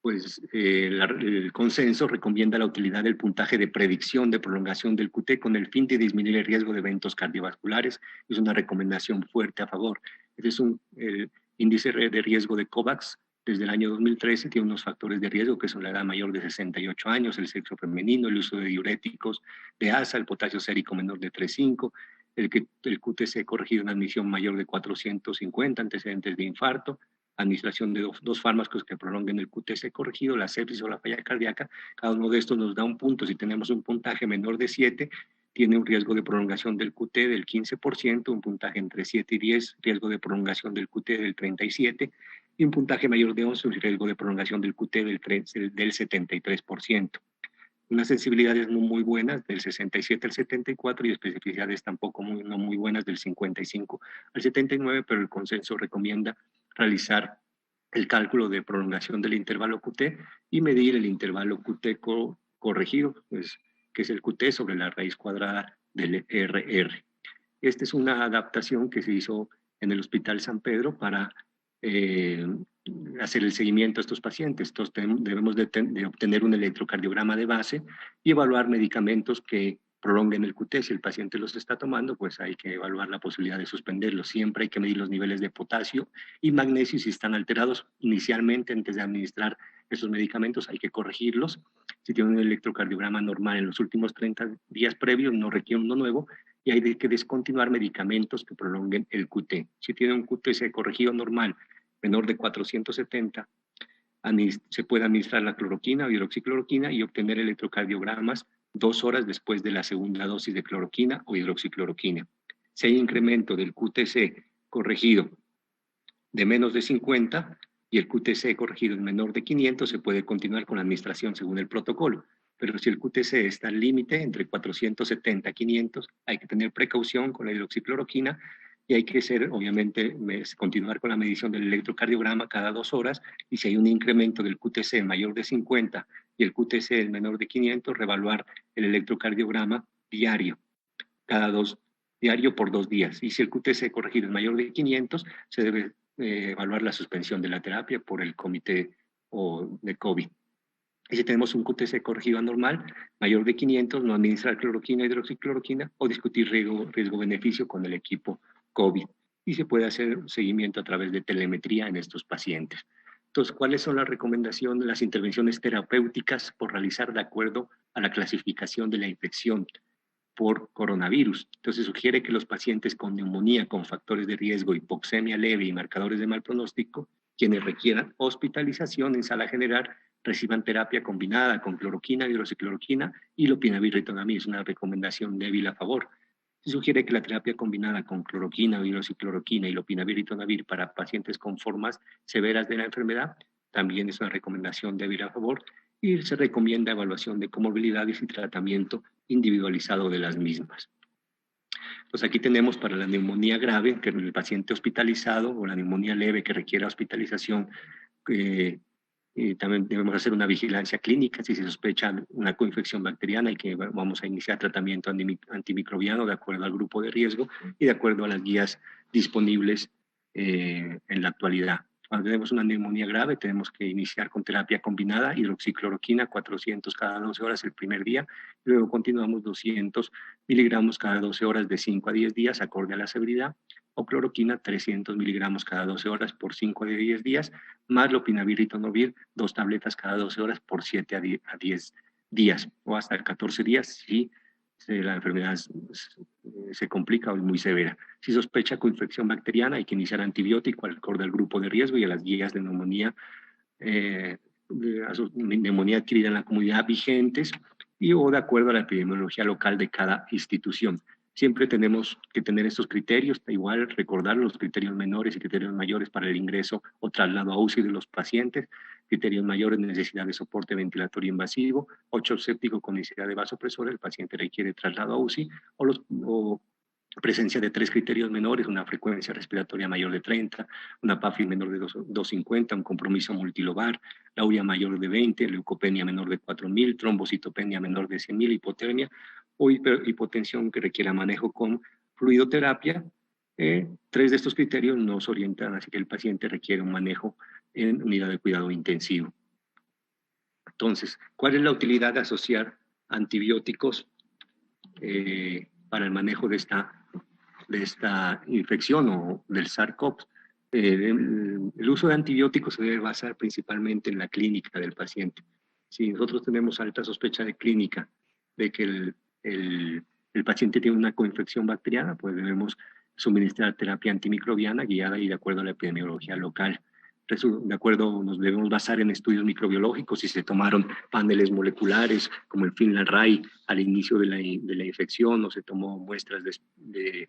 Pues el consenso recomienda la utilidad del puntaje de predicción de prolongación del QT con el fin de disminuir el riesgo de eventos cardiovasculares. Es una recomendación fuerte a favor. Este es el índice de riesgo de COVAX. Desde el año 2013 tiene unos factores de riesgo que son la edad mayor de 68 años, el sexo femenino, el uso de diuréticos de ASA, el potasio sérico menor de 3,5, el QTc corregido en admisión mayor de 450, antecedentes de infarto, administración de dos fármacos que prolonguen el QTc corregido, la sepsis o la falla cardíaca. Cada uno de estos nos da un punto. Si tenemos un puntaje menor de 7, tiene un riesgo de prolongación del QT del 15%, un puntaje entre 7 y 10, riesgo de prolongación del QT del 37%, y un puntaje mayor de 11, un riesgo de prolongación del QT del 73%. Unas sensibilidades no muy buenas del 67 al 74 y especificidades tampoco no muy buenas del 55 al 79, pero el consenso recomienda realizar el cálculo de prolongación del intervalo QT y medir el intervalo QT corregido, pues, que es el QT sobre la raíz cuadrada del RR. Esta es una adaptación que se hizo en el Hospital San Pedro para hacer el seguimiento a estos pacientes. Entonces debemos de obtener un electrocardiograma de base y evaluar medicamentos que prolonguen el QT. Si el paciente los está tomando, pues hay que evaluar la posibilidad de suspenderlos. Siempre hay que medir los niveles de potasio y magnesio. Si están alterados inicialmente, antes de administrar esos medicamentos, hay que corregirlos. Si tiene un electrocardiograma normal en los últimos 30 días previos, no requiere uno nuevo y hay que descontinuar medicamentos que prolonguen el QT. Si tiene un QTc corregido normal menor de 470, se puede administrar la cloroquina o hidroxicloroquina y obtener electrocardiogramas 2 horas después de la segunda dosis de cloroquina o hidroxicloroquina. Si hay incremento del QTc corregido de menos de 50 y el QTc corregido es menor de 500, se puede continuar con la administración según el protocolo. Pero si el QTc está al límite entre 470 y 500, hay que tener precaución con la hidroxicloroquina y hay que obviamente, continuar con la medición del electrocardiograma cada 2 horas, y si hay un incremento del QTc mayor de 50 y el QTc es menor de 500, reevaluar el electrocardiograma diario, diario por 2 días. Y si el QTc corregido es mayor de 500, se debe evaluar la suspensión de la terapia por el comité de COVID. Y si tenemos un QTc corregido anormal, mayor de 500, no administrar cloroquina, hidroxicloroquina o discutir riesgo-beneficio con el equipo COVID. Y se puede hacer seguimiento a través de telemetría en estos pacientes. Entonces, ¿cuáles son las recomendaciones, las intervenciones terapéuticas por realizar de acuerdo a la clasificación de la infección por coronavirus? Entonces, sugiere que los pacientes con neumonía, con factores de riesgo, hipoxemia leve y marcadores de mal pronóstico, quienes requieran hospitalización en sala general, reciban terapia combinada con cloroquina, hidroxicloroquina y lopinavir-ritonavir. Es una recomendación débil a favor. Se sugiere que la terapia combinada con cloroquina, hidroxicloroquina y lopinavir-ritonavir para pacientes con formas severas de la enfermedad también es una recomendación débil a favor, y se recomienda evaluación de comorbilidades y tratamiento individualizado de las mismas. Pues aquí tenemos para la neumonía grave, que el paciente hospitalizado, o la neumonía leve que requiera hospitalización, también debemos hacer una vigilancia clínica si se sospecha una coinfección bacteriana y que vamos a iniciar tratamiento antimicrobiano de acuerdo al grupo de riesgo y de acuerdo a las guías disponibles en la actualidad. Cuando tenemos una neumonía grave, tenemos que iniciar con terapia combinada, hidroxicloroquina 400 cada 12 horas el primer día, y luego continuamos 200 miligramos cada 12 horas de 5 a 10 días, acorde a la severidad, o cloroquina 300 miligramos cada 12 horas por 5 a 10 días, más lopinavir-ritonavir 2 tabletas cada 12 horas por 7 a 10 días, o hasta 14 días si la enfermedad se complica o es muy severa. Si sospecha coinfección bacteriana, hay que iniciar antibiótico acorde al grupo de riesgo y a las guías de neumonía, neumonía adquirida en la comunidad vigentes, o de acuerdo a la epidemiología local de cada institución. Siempre tenemos que tener estos criterios, igual recordar los criterios menores y criterios mayores para el ingreso o traslado a UCI de los pacientes, criterios mayores, necesidad de soporte ventilatorio invasivo, shock séptico con necesidad de vasopresor, el paciente requiere traslado a UCI, o presencia de 3 criterios menores, una frecuencia respiratoria mayor de 30, una PAFI menor de 250, un compromiso multilobar, la urea mayor de 20, leucopenia menor de 4.000, trombocitopenia menor de 100.000, hipotermia o hipotensión que requiera manejo con fluidoterapia. 3 de estos criterios nos orientan hacia que el paciente requiere un manejo en unidad de cuidado intensivo. Entonces, ¿cuál es la utilidad de asociar antibióticos para el manejo de esta infección o del SARS-CoV? El uso de antibióticos se debe basar principalmente en la clínica del paciente. Si nosotros tenemos alta sospecha de clínica de que el paciente tiene una coinfección bacteriana, pues debemos suministrar terapia antimicrobiana guiada y de acuerdo a la epidemiología local. De acuerdo, nos debemos basar en estudios microbiológicos, si se tomaron paneles moleculares como el FINLAR-RAI al inicio de la infección, o se tomó muestras de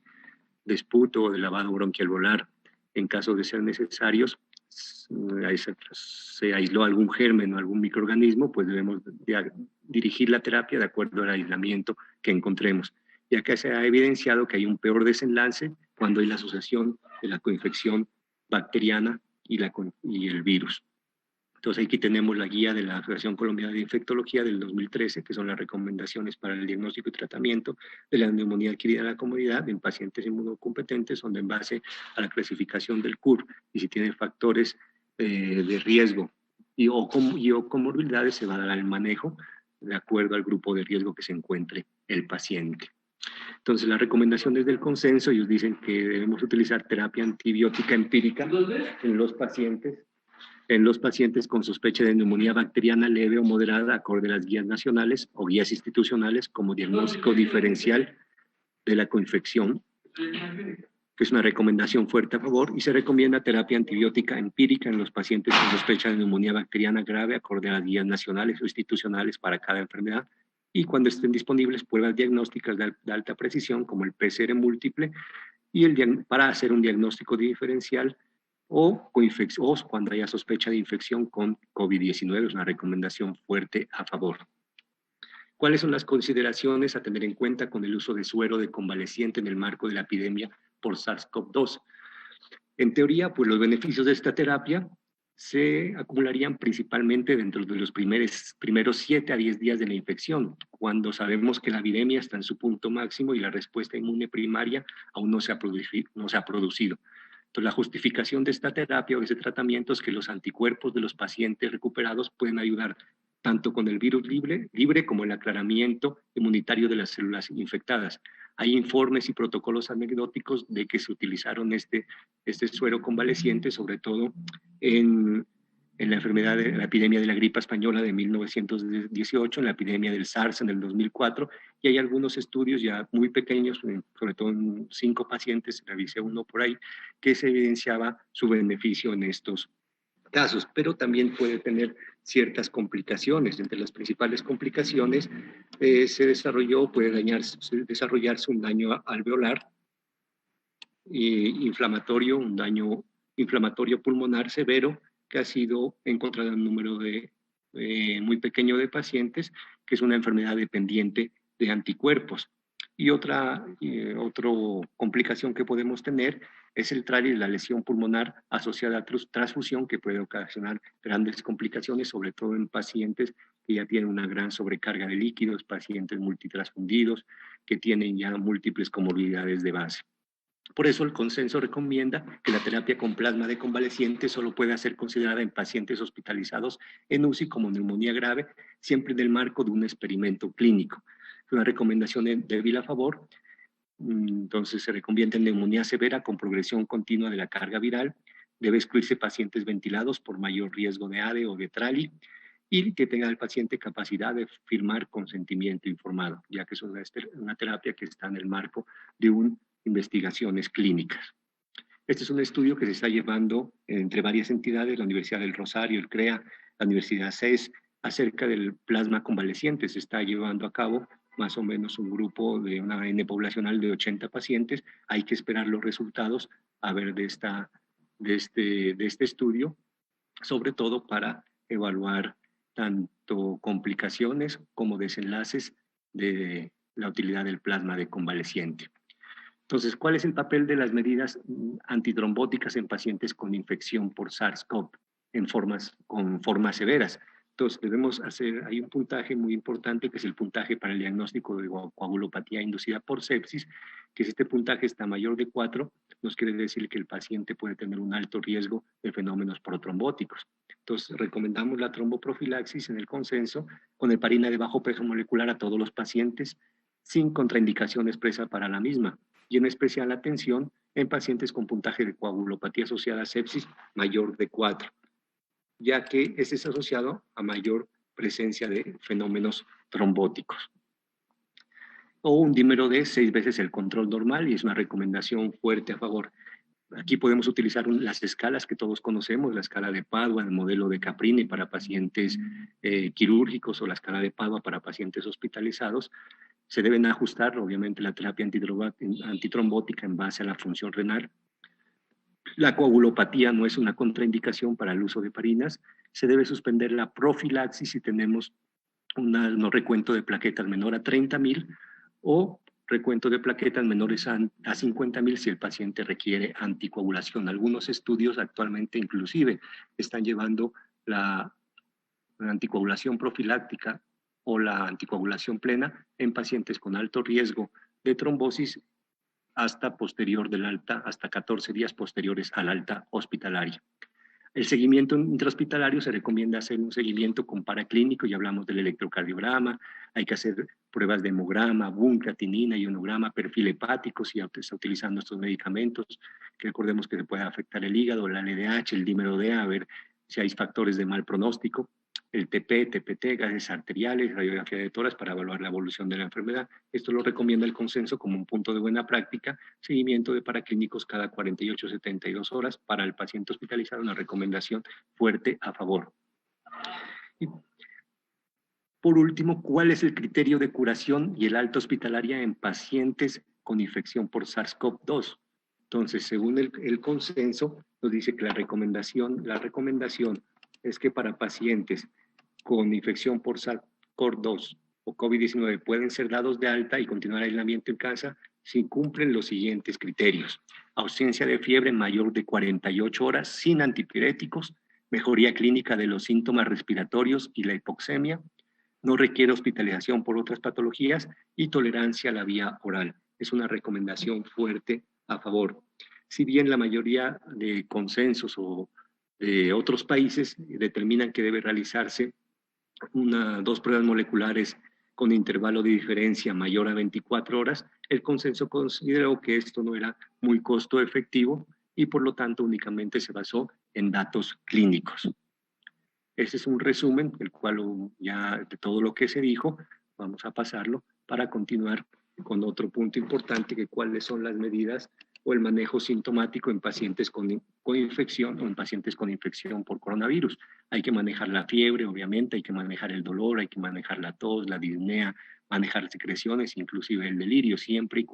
esputo o de lavado bronquialveolar. En caso de ser necesarios, se aisló algún germen o algún microorganismo, pues debemos dirigir la terapia de acuerdo al aislamiento que encontremos. Ya que se ha evidenciado que hay un peor desenlace cuando hay la asociación de la coinfección bacteriana y el virus. Entonces aquí tenemos la guía de la Asociación Colombiana de Infectología del 2013, que son las recomendaciones para el diagnóstico y tratamiento de la neumonía adquirida en la comunidad en pacientes inmunocompetentes, donde en base a la clasificación del CUR y si tienen factores de riesgo o comorbilidades, se va a dar el manejo de acuerdo al grupo de riesgo que se encuentre el paciente. Entonces, las recomendaciones del consenso, ellos dicen que debemos utilizar terapia antibiótica empírica en los pacientes en los pacientes con sospecha de neumonía bacteriana leve o moderada, acorde a las guías nacionales o guías institucionales como diagnóstico diferencial de la coinfección, que es una recomendación fuerte a favor, y se recomienda terapia antibiótica empírica en los pacientes con sospecha de neumonía bacteriana grave, acorde a las guías nacionales o institucionales para cada enfermedad, y cuando estén disponibles pruebas diagnósticas de alta precisión como el PCR múltiple y para hacer un diagnóstico diferencial o cuando haya sospecha de infección con COVID-19, es una recomendación fuerte a favor. ¿Cuáles son las consideraciones a tener en cuenta con el uso de suero de convaleciente en el marco de la epidemia por SARS-CoV-2? En teoría, pues los beneficios de esta terapia se acumularían principalmente dentro de los primeros 7 a 10 días de la infección, cuando sabemos que la viremia está en su punto máximo y la respuesta inmune primaria aún no se ha producido. Entonces, la justificación de esta terapia o de ese tratamiento es que los anticuerpos de los pacientes recuperados pueden ayudar tanto con el virus libre como el aclaramiento inmunitario de las células infectadas. Hay informes y protocolos anecdóticos de que se utilizaron este suero convaleciente, sobre todo en la enfermedad de la epidemia de la gripe española de 1918, en la epidemia del SARS en el 2004, y hay algunos estudios ya muy pequeños, sobre todo en 5 pacientes, revisé uno por ahí, que se evidenciaba su beneficio en estos casos, pero también puede tener ciertas complicaciones. Entre las principales complicaciones puede desarrollarse un daño alveolar inflamatorio, un daño inflamatorio pulmonar severo que ha sido encontrado en un número muy pequeño de pacientes, que es una enfermedad dependiente de anticuerpos. Y otra complicación que podemos tener es la lesión pulmonar asociada a transfusión, que puede ocasionar grandes complicaciones, sobre todo en pacientes que ya tienen una gran sobrecarga de líquidos, pacientes multitransfundidos, que tienen ya múltiples comorbilidades de base. Por eso el consenso recomienda que la terapia con plasma de convaleciente solo puede ser considerada en pacientes hospitalizados en UCI como neumonía grave, siempre en el marco de un experimento clínico. Es una recomendación débil a favor. Entonces se recomienda en neumonía severa con progresión continua de la carga viral. Debe excluirse pacientes ventilados por mayor riesgo de ADE o de TRALI y que tenga el paciente capacidad de firmar consentimiento informado, ya que es una terapia que está en el marco de investigaciones clínicas. Este es un estudio que se está llevando entre varias entidades, la Universidad del Rosario, el CREA, la Universidad CES, acerca del plasma convaleciente. Se está llevando a cabo más o menos un grupo de una N poblacional de 80 pacientes. Hay que esperar los resultados a ver de este estudio, sobre todo para evaluar tanto complicaciones como desenlaces de la utilidad del plasma de convaleciente. Entonces, ¿cuál es el papel de las medidas antitrombóticas en pacientes con infección por SARS-CoV con formas severas? Entonces, hay un puntaje muy importante que es el puntaje para el diagnóstico de coagulopatía inducida por sepsis, que si este puntaje está mayor de 4, nos quiere decir que el paciente puede tener un alto riesgo de fenómenos protrombóticos. Entonces, recomendamos la tromboprofilaxis en el consenso con heparina de bajo peso molecular a todos los pacientes sin contraindicación expresa para la misma, y en especial atención en pacientes con puntaje de coagulopatía asociada a sepsis mayor de 4, ya que este es asociado a mayor presencia de fenómenos trombóticos. O un dímero de 6 veces el control normal, y es una recomendación fuerte a favor. Aquí podemos utilizar las escalas que todos conocemos, la escala de Padua, el modelo de Caprini para pacientes quirúrgicos o la escala de Padua para pacientes hospitalizados. Se deben ajustar, obviamente, la terapia antitrombótica en base a la función renal. La coagulopatía no es una contraindicación para el uso de heparinas. Se debe suspender la profilaxis si tenemos un recuento de plaquetas menor a 30.000 o recuento de plaquetas menores a 50.000 si el paciente requiere anticoagulación. Algunos estudios actualmente inclusive están llevando la anticoagulación profiláctica o la anticoagulación plena en pacientes con alto riesgo de trombosis hasta 14 días posteriores al alta hospitalaria. El seguimiento intrahospitalario se recomienda hacer un seguimiento con paraclínico, ya hablamos del electrocardiograma, hay que hacer pruebas de hemograma, BUN, creatinina, ionograma, perfil hepático, si ya está utilizando estos medicamentos, que recordemos que se puede afectar el hígado, la LDH, el dímero D, a ver si hay factores de mal pronóstico, el TP, TPT, gases arteriales, radiografía de tórax para evaluar la evolución de la enfermedad. Esto lo recomienda el consenso como un punto de buena práctica, seguimiento de paraclínicos cada 48-72 horas para el paciente hospitalizado, una recomendación fuerte a favor. Y por último, ¿cuál es el criterio de curación y el alta hospitalaria en pacientes con infección por SARS-CoV-2? Entonces, según el consenso, nos dice que la recomendación es que para pacientes con infección por SARS-CoV-2 o COVID-19 pueden ser dados de alta y continuar aislamiento en casa si cumplen los siguientes criterios: ausencia de fiebre mayor de 48 horas sin antipiréticos, mejoría clínica de los síntomas respiratorios y la hipoxemia, no requiere hospitalización por otras patologías y tolerancia a la vía oral. Es una recomendación fuerte a favor. Si bien la mayoría de consensos o de otros países determinan que debe realizarse dos pruebas moleculares con intervalo de diferencia mayor a 24 horas, el consenso consideró que esto no era muy costo efectivo y por lo tanto únicamente se basó en datos clínicos. Ese es un resumen, el cual ya de todo lo que se dijo, vamos a pasarlo para continuar con otro punto importante, que cuáles son las medidas o el manejo sintomático en pacientes con infección o en pacientes con infección por coronavirus. Hay que manejar la fiebre, obviamente, hay que manejar el dolor, hay que manejar la tos, la disnea, manejar secreciones, inclusive el delirio, siempre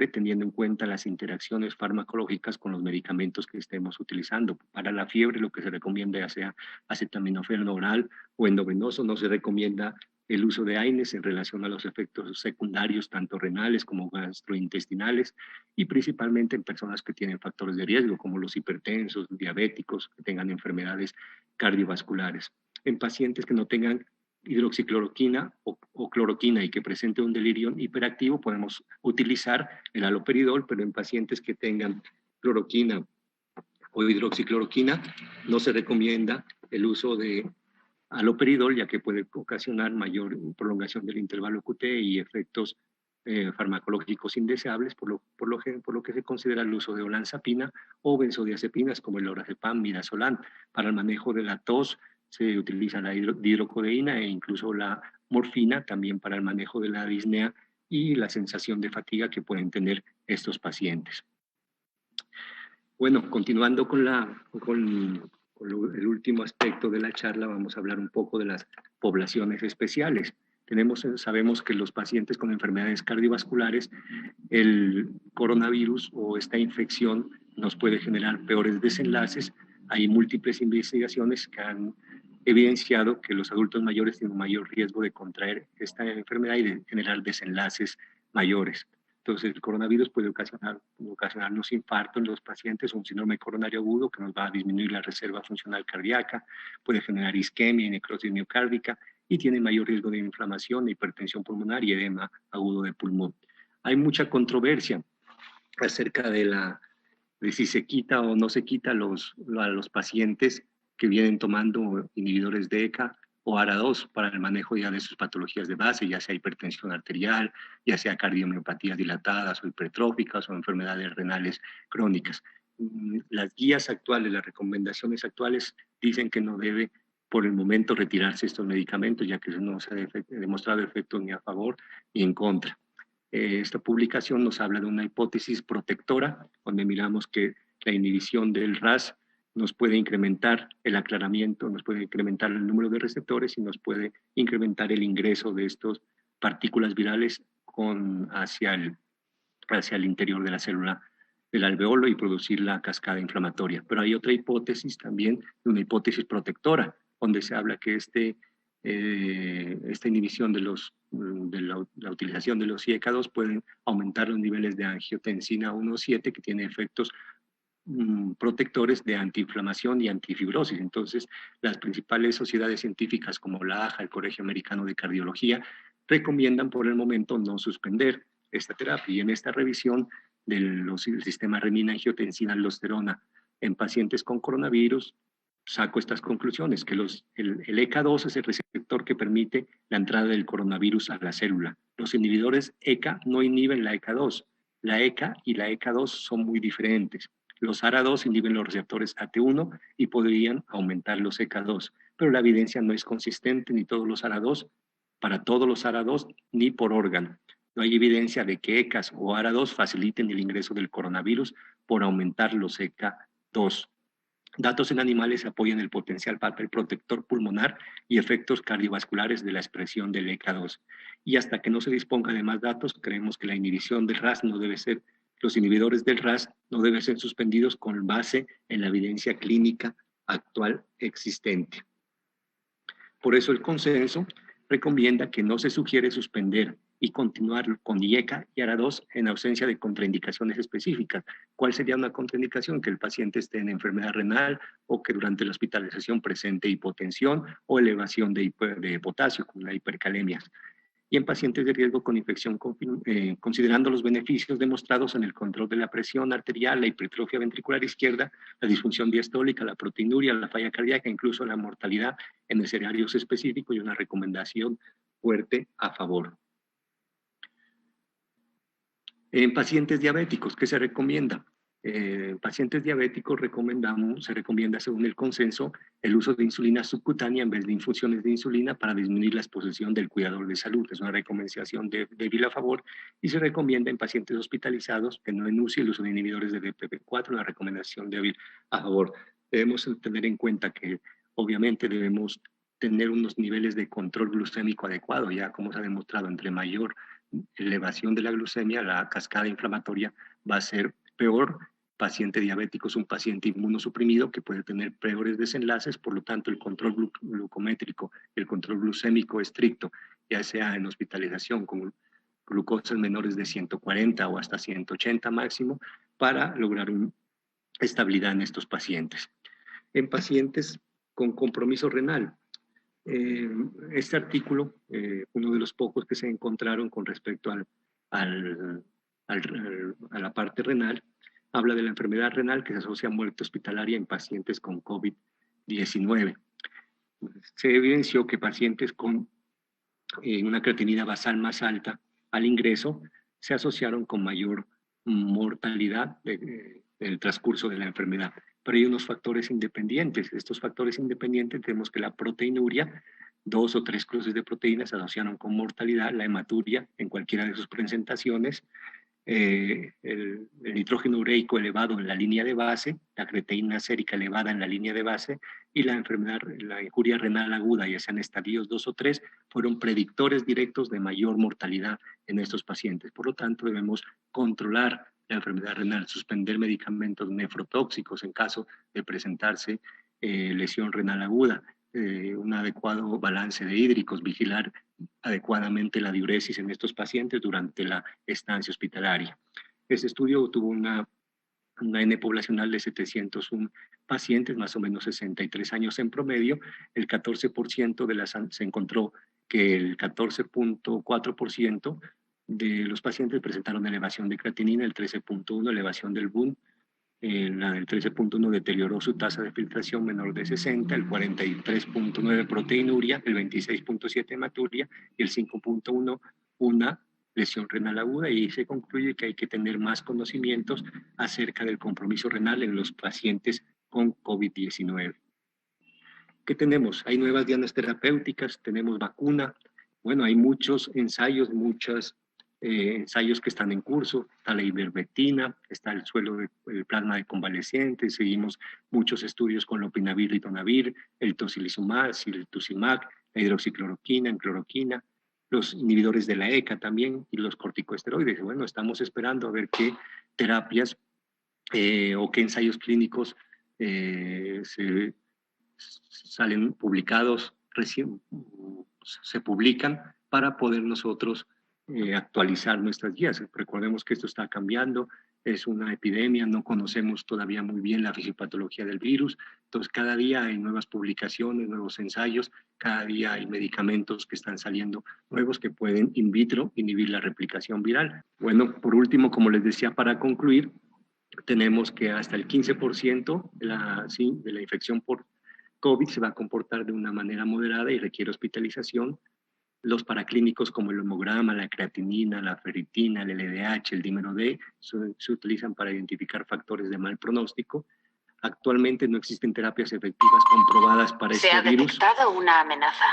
teniendo en cuenta las interacciones farmacológicas con los medicamentos que estemos utilizando. Para la fiebre lo que se recomienda ya sea acetaminofén oral o endovenoso, no se recomienda el uso de AINES en relación a los efectos secundarios, tanto renales como gastrointestinales, y principalmente en personas que tienen factores de riesgo, como los hipertensos, diabéticos, que tengan enfermedades cardiovasculares. En pacientes que no tengan hidroxicloroquina o cloroquina y que presente un delirio hiperactivo, podemos utilizar el haloperidol, pero en pacientes que tengan cloroquina o hidroxicloroquina no se recomienda el uso de haloperidol, ya que puede ocasionar mayor prolongación del intervalo QT y efectos farmacológicos indeseables, por lo que se considera el uso de olanzapina o benzodiazepinas como el lorazepam, midazolam. Para el manejo de la tos se utiliza la hidrocodeína e incluso la morfina, también para el manejo de la disnea y la sensación de fatiga que pueden tener estos pacientes. Bueno, continuando con el último aspecto de la charla, vamos a hablar un poco de las poblaciones especiales. Sabemos que los pacientes con enfermedades cardiovasculares, el coronavirus o esta infección nos puede generar peores desenlaces. Hay múltiples investigaciones que han evidenciado que los adultos mayores tienen un mayor riesgo de contraer esta enfermedad y de generar desenlaces mayores. Entonces, el coronavirus puede ocasionarnos infarto en los pacientes, un síndrome coronario agudo que nos va a disminuir la reserva funcional cardíaca, puede generar isquemia y necrosis miocárdica y tiene mayor riesgo de inflamación, hipertensión pulmonar y edema agudo de pulmón. Hay mucha controversia acerca de si se quita o no se quita a los pacientes que vienen tomando inhibidores de ECA o ARA2 para el manejo ya de sus patologías de base, ya sea hipertensión arterial, ya sea cardiomiopatías dilatadas o hipertróficas o enfermedades renales crónicas. Las guías actuales, las recomendaciones actuales dicen que no debe por el momento retirarse estos medicamentos, ya que no se ha demostrado efecto ni a favor ni en contra. Esta publicación nos habla de una hipótesis protectora, donde miramos que la inhibición del RAS nos puede incrementar el aclaramiento, nos puede incrementar el número de receptores y nos puede incrementar el ingreso de estas partículas virales hacia el interior de la célula del alveolo y producir la cascada inflamatoria. Pero hay otra hipótesis también, una hipótesis protectora, donde se habla que esta inhibición de la utilización de los IECA2 pueden aumentar los niveles de angiotensina 1,7, que tiene efectos protectores de antiinflamación y antifibrosis. Entonces, las principales sociedades científicas como la AJA, el Colegio Americano de Cardiología, recomiendan por el momento no suspender esta terapia. Y en esta revisión del sistema renina-angiotensina-aldosterona en pacientes con coronavirus, saco estas conclusiones, que el ECA2 es el receptor que permite la entrada del coronavirus a la célula. Los inhibidores ECA no inhiben la ECA2. La ECA y la ECA2 son muy diferentes. Los ARA2 inhiben los receptores AT1 y podrían aumentar los ECA2, pero la evidencia no es consistente ni todos los ARA2, para todos los ARA2 ni por órgano. No hay evidencia de que ECAs o ARA2 faciliten el ingreso del coronavirus por aumentar los ECA2. Datos en animales apoyan el potencial papel protector pulmonar y efectos cardiovasculares de la expresión del ECA2. Y hasta que no se disponga de más datos, creemos que la inhibición del RAS no debe ser, los inhibidores del RAS no deben ser suspendidos con base en la evidencia clínica actual existente. Por eso el consenso recomienda que no se sugiere suspender y continuar con IECA y ARA2 en ausencia de contraindicaciones específicas. ¿Cuál sería una contraindicación? Que el paciente esté en enfermedad renal o que durante la hospitalización presente hipotensión o elevación de potasio, con la hipercalemia. Y en pacientes de riesgo con infección, considerando los beneficios demostrados en el control de la presión arterial, la hipertrofia ventricular izquierda, la disfunción diastólica, la proteinuria, la falla cardíaca, incluso la mortalidad en escenarios específicos y una recomendación fuerte a favor. En pacientes diabéticos, ¿qué se recomienda? En pacientes diabéticos se recomienda, según el consenso, el uso de insulina subcutánea en vez de infusiones de insulina para disminuir la exposición del cuidador de salud. Es una recomendación débil a favor y se recomienda en pacientes hospitalizados que no enuncie el uso de inhibidores de DPP-4, una recomendación débil a favor. Debemos tener en cuenta que obviamente debemos tener unos niveles de control glucémico adecuado, ya como se ha demostrado, entre mayor elevación de la glucemia, la cascada inflamatoria va a ser peor. Paciente diabético es un paciente inmunosuprimido que puede tener peores desenlaces, por lo tanto el control glucométrico, el control glucémico estricto, ya sea en hospitalización con glucosas menores de 140 o hasta 180 máximo, para lograr una estabilidad en estos pacientes. En pacientes con compromiso renal, este artículo, uno de los pocos que se encontraron con respecto a la parte renal, habla de la enfermedad renal que se asocia a muerte hospitalaria en pacientes con COVID-19. Se evidenció que pacientes con una creatinina basal más alta al ingreso se asociaron con mayor mortalidad del transcurso de la enfermedad. Pero hay unos factores independientes. Estos factores independientes tenemos que la proteinuria, 2 o 3 cruces de proteínas se asociaron con mortalidad, la hematuria en cualquiera de sus presentaciones, el nitrógeno ureico elevado en la línea de base, la creatinina sérica elevada en la línea de base y la enfermedad, la injuria renal aguda, ya sean estadios 2 o 3, fueron predictores directos de mayor mortalidad en estos pacientes. Por lo tanto, debemos controlar la enfermedad renal, suspender medicamentos nefrotóxicos en caso de presentarse lesión renal aguda, un adecuado balance de hídricos, vigilar adecuadamente la diuresis en estos pacientes durante la estancia hospitalaria. Este estudio tuvo una N poblacional de 701 pacientes, más o menos 63 años en promedio. El 14% se encontró que el 14.4% de los pacientes presentaron elevación de creatinina, el 13.1% elevación del BUN, la del 13.1 deterioró su tasa de filtración menor de 60, el 43.9 proteinuria, el 26.7 hematuria y el 5.1 una lesión renal aguda, y se concluye que hay que tener más conocimientos acerca del compromiso renal en los pacientes con COVID-19. ¿Qué tenemos? Hay nuevas dianas terapéuticas, tenemos vacuna, bueno, hay muchos ensayos, ensayos que están en curso, está la ivermectina, está el plasma de convalecientes, seguimos muchos estudios con lopinavir, ritonavir, el tocilizumab, siltuximab, la hidroxicloroquina, cloroquina, los inhibidores de la ECA también y los corticosteroides. Bueno, estamos esperando a ver qué terapias o qué ensayos clínicos salen publicados, se publican para poder nosotros actualizar nuestras guías. Recordemos que esto está cambiando, es una epidemia, no conocemos todavía muy bien la fisiopatología del virus, entonces cada día hay nuevas publicaciones, nuevos ensayos, cada día hay medicamentos que están saliendo nuevos que pueden in vitro inhibir la replicación viral. Bueno, por último, como les decía, para concluir, tenemos que hasta el 15% de la infección por COVID se va a comportar de una manera moderada y requiere hospitalización. Los paraclínicos como el hemograma, la creatinina, la ferritina, el LDH, el dímero D, se utilizan para identificar factores de mal pronóstico. Actualmente no existen terapias efectivas comprobadas para este virus. Se ha detectado una amenaza.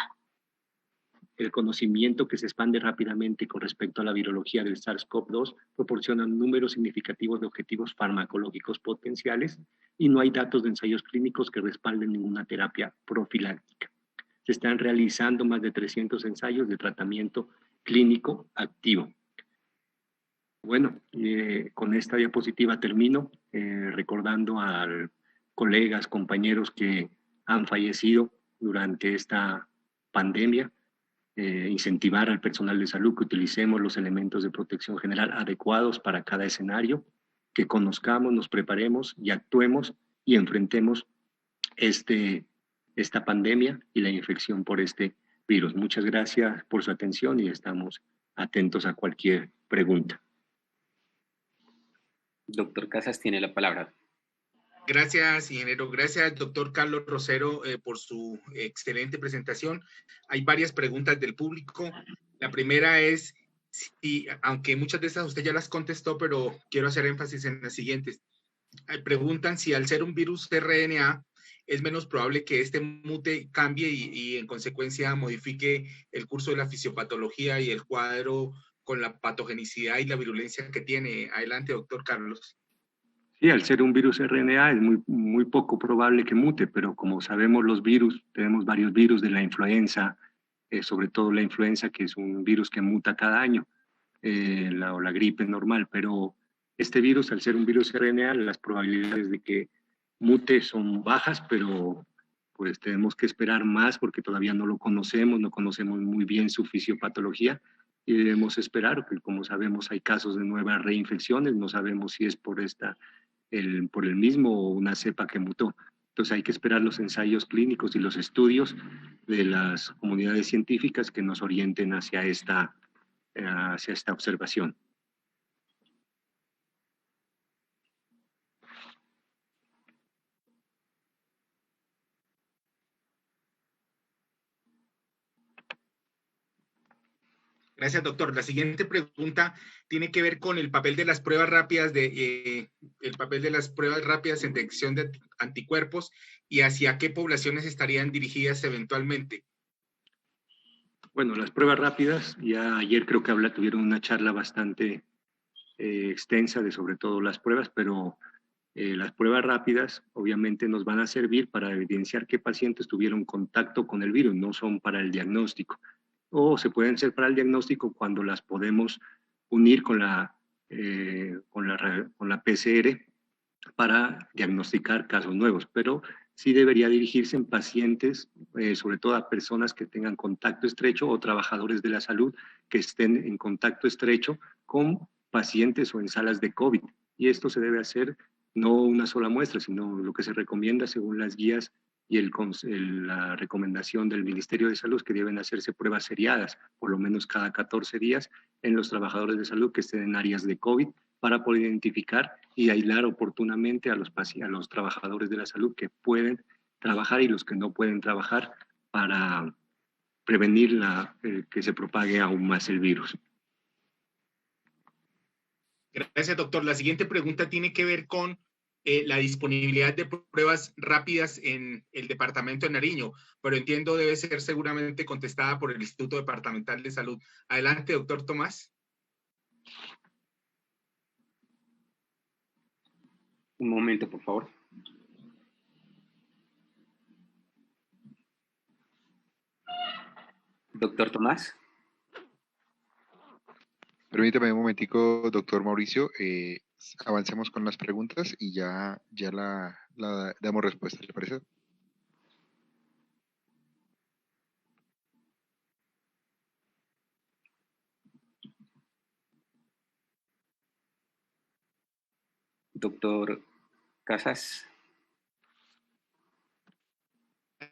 El conocimiento que se expande rápidamente con respecto a la virología del SARS-CoV-2 proporciona un número significativo de objetivos farmacológicos potenciales y no hay datos de ensayos clínicos que respalden ninguna terapia profiláctica. Se están realizando más de 300 ensayos de tratamiento clínico activo. Bueno, con esta diapositiva termino, recordando a colegas, compañeros que han fallecido durante esta pandemia, incentivar al personal de salud que utilicemos los elementos de protección general adecuados para cada escenario, que conozcamos, nos preparemos y actuemos y enfrentemos esta pandemia y la infección por este virus. Muchas gracias por su atención y estamos atentos a cualquier pregunta. Doctor Casas tiene la palabra. Gracias, ingeniero. Gracias, doctor Carlos Rosero, por su excelente presentación. Hay varias preguntas del público. La primera es, si, aunque muchas de esas usted ya las contestó, pero quiero hacer énfasis en las siguientes. Preguntan si al ser un virus RNA es menos probable que este mute, cambie y en consecuencia modifique el curso de la fisiopatología y el cuadro con la patogenicidad y la virulencia que tiene. Adelante, doctor Carlos. Sí, al ser un virus RNA es muy poco probable que mute, pero como sabemos los virus, tenemos varios virus de la influenza, sobre todo la influenza, que es un virus que muta cada año, o la gripe normal, pero este virus, al ser un virus RNA, las probabilidades de que mute son bajas, pero pues tenemos que esperar más porque todavía no lo conocemos, no conocemos muy bien su fisiopatología y debemos esperar, porque como sabemos hay casos de nuevas reinfecciones, no sabemos si es por el mismo o una cepa que mutó. Entonces hay que esperar los ensayos clínicos y los estudios de las comunidades científicas que nos orienten hacia esta observación. Gracias, doctor. La siguiente pregunta tiene que ver con el papel de las pruebas rápidas en detección de anticuerpos y hacia qué poblaciones estarían dirigidas eventualmente. Bueno, las pruebas rápidas, ya ayer creo que tuvieron una charla bastante extensa de sobre todo las pruebas, pero las pruebas rápidas obviamente nos van a servir para evidenciar qué pacientes tuvieron contacto con el virus, no son para el diagnóstico. O se pueden ser para el diagnóstico cuando las podemos unir con la PCR para diagnosticar casos nuevos, pero sí debería dirigirse en pacientes, sobre todo a personas que tengan contacto estrecho o trabajadores de la salud que estén en contacto estrecho con pacientes o en salas de COVID. Y esto se debe hacer no una sola muestra, sino lo que se recomienda según las guías y la recomendación del Ministerio de Salud, que deben hacerse pruebas seriadas, por lo menos cada 14 días, en los trabajadores de salud que estén en áreas de COVID, para poder identificar y aislar oportunamente a los trabajadores de la salud que pueden trabajar y los que no pueden trabajar para prevenir que se propague aún más el virus. Gracias, doctor. La siguiente pregunta tiene que ver con la disponibilidad de pruebas rápidas en el departamento de Nariño, pero entiendo debe ser seguramente contestada por el Instituto Departamental de Salud. Adelante, doctor Tomás. Un momento, por favor. Doctor Tomás. Permítame un momentico, doctor Mauricio. Avancemos con las preguntas y ya la damos respuesta, ¿le parece? Doctor Casas.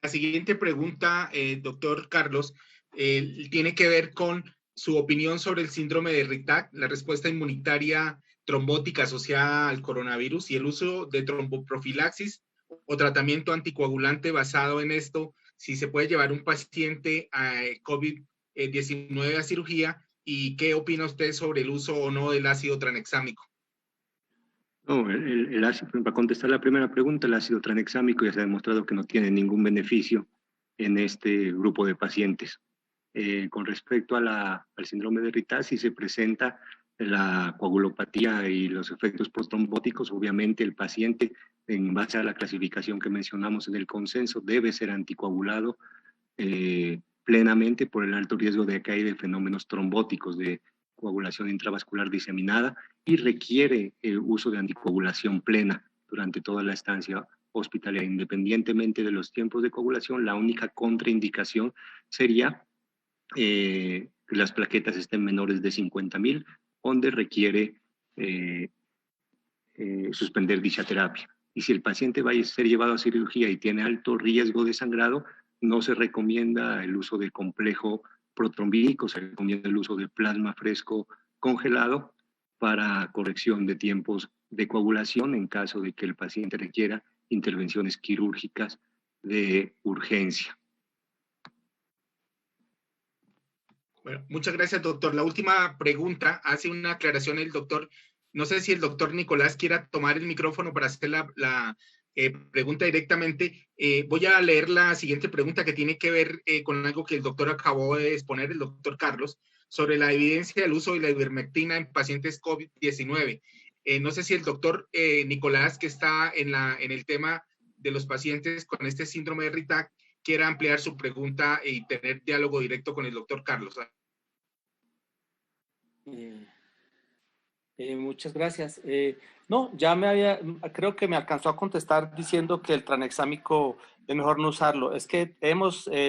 La siguiente pregunta, doctor Carlos, tiene que ver con su opinión sobre el síndrome de Ritag, la respuesta inmunitaria trombótica asociada al coronavirus y el uso de tromboprofilaxis o tratamiento anticoagulante basado en esto, si se puede llevar un paciente a COVID COVID-19 a cirugía, y qué opina usted sobre el uso o no del ácido tranexámico. No, el ácido, para contestar la primera pregunta, el ácido tranexámico ya se ha demostrado que no tiene ningún beneficio en este grupo de pacientes. Con respecto a al síndrome de Ritazi, si se presenta la coagulopatía y los efectos postrombóticos, obviamente el paciente, en base a la clasificación que mencionamos en el consenso, debe ser anticoagulado plenamente por el alto riesgo de que hay de fenómenos trombóticos, de coagulación intravascular diseminada, y requiere el uso de anticoagulación plena durante toda la estancia hospitalaria. Independientemente de los tiempos de coagulación, la única contraindicación sería que las plaquetas estén menores de 50.000, donde requiere suspender dicha terapia. Y si el paciente va a ser llevado a cirugía y tiene alto riesgo de sangrado, no se recomienda el uso de complejo protrombínico, se recomienda el uso de plasma fresco congelado para corrección de tiempos de coagulación en caso de que el paciente requiera intervenciones quirúrgicas de urgencia. Bueno, muchas gracias, doctor. La última pregunta hace una aclaración el doctor. No sé si el doctor Nicolás quiera tomar el micrófono para hacer la pregunta directamente. Voy a leer la siguiente pregunta que tiene que ver con algo que el doctor acabó de exponer, el doctor Carlos, sobre la evidencia del uso de la ivermectina en pacientes COVID-19. No sé si el doctor Nicolás, que está en el tema de los pacientes con este síndrome de Ritac, quiera ampliar su pregunta y tener diálogo directo con el doctor Carlos. Muchas gracias. No, creo que me alcanzó a contestar diciendo que el tranexámico es mejor no usarlo. Es que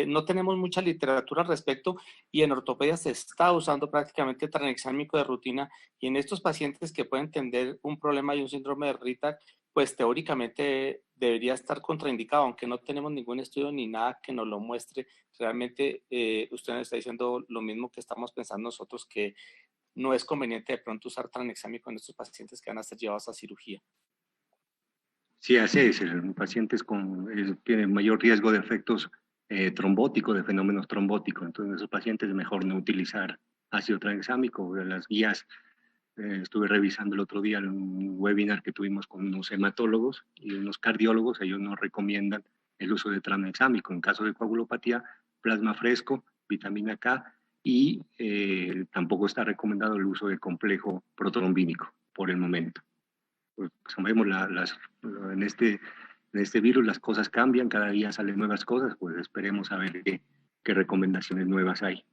no tenemos mucha literatura al respecto, y en ortopedia se está usando prácticamente el tranexámico de rutina, y en estos pacientes que pueden tener un problema y un síndrome de Ritac, pues teóricamente debería estar contraindicado, aunque no tenemos ningún estudio ni nada que nos lo muestre. Realmente usted nos está diciendo lo mismo que estamos pensando nosotros, que no es conveniente de pronto usar tranexámico en estos pacientes que van a ser llevados a cirugía. Sí, así es. Pacientes tienen mayor riesgo de efectos trombóticos, de fenómenos trombóticos. Entonces, en esos pacientes es mejor no utilizar ácido tranexámico. Las guías, estuve revisando el otro día un webinar que tuvimos con unos hematólogos y unos cardiólogos. Ellos nos recomiendan el uso de tranexámico. En caso de coagulopatía, plasma fresco, vitamina K, y tampoco está recomendado el uso de complejo protrombínico por el momento. Pues, como vemos, en este virus las cosas cambian, cada día salen nuevas cosas, pues esperemos a ver qué recomendaciones nuevas hay.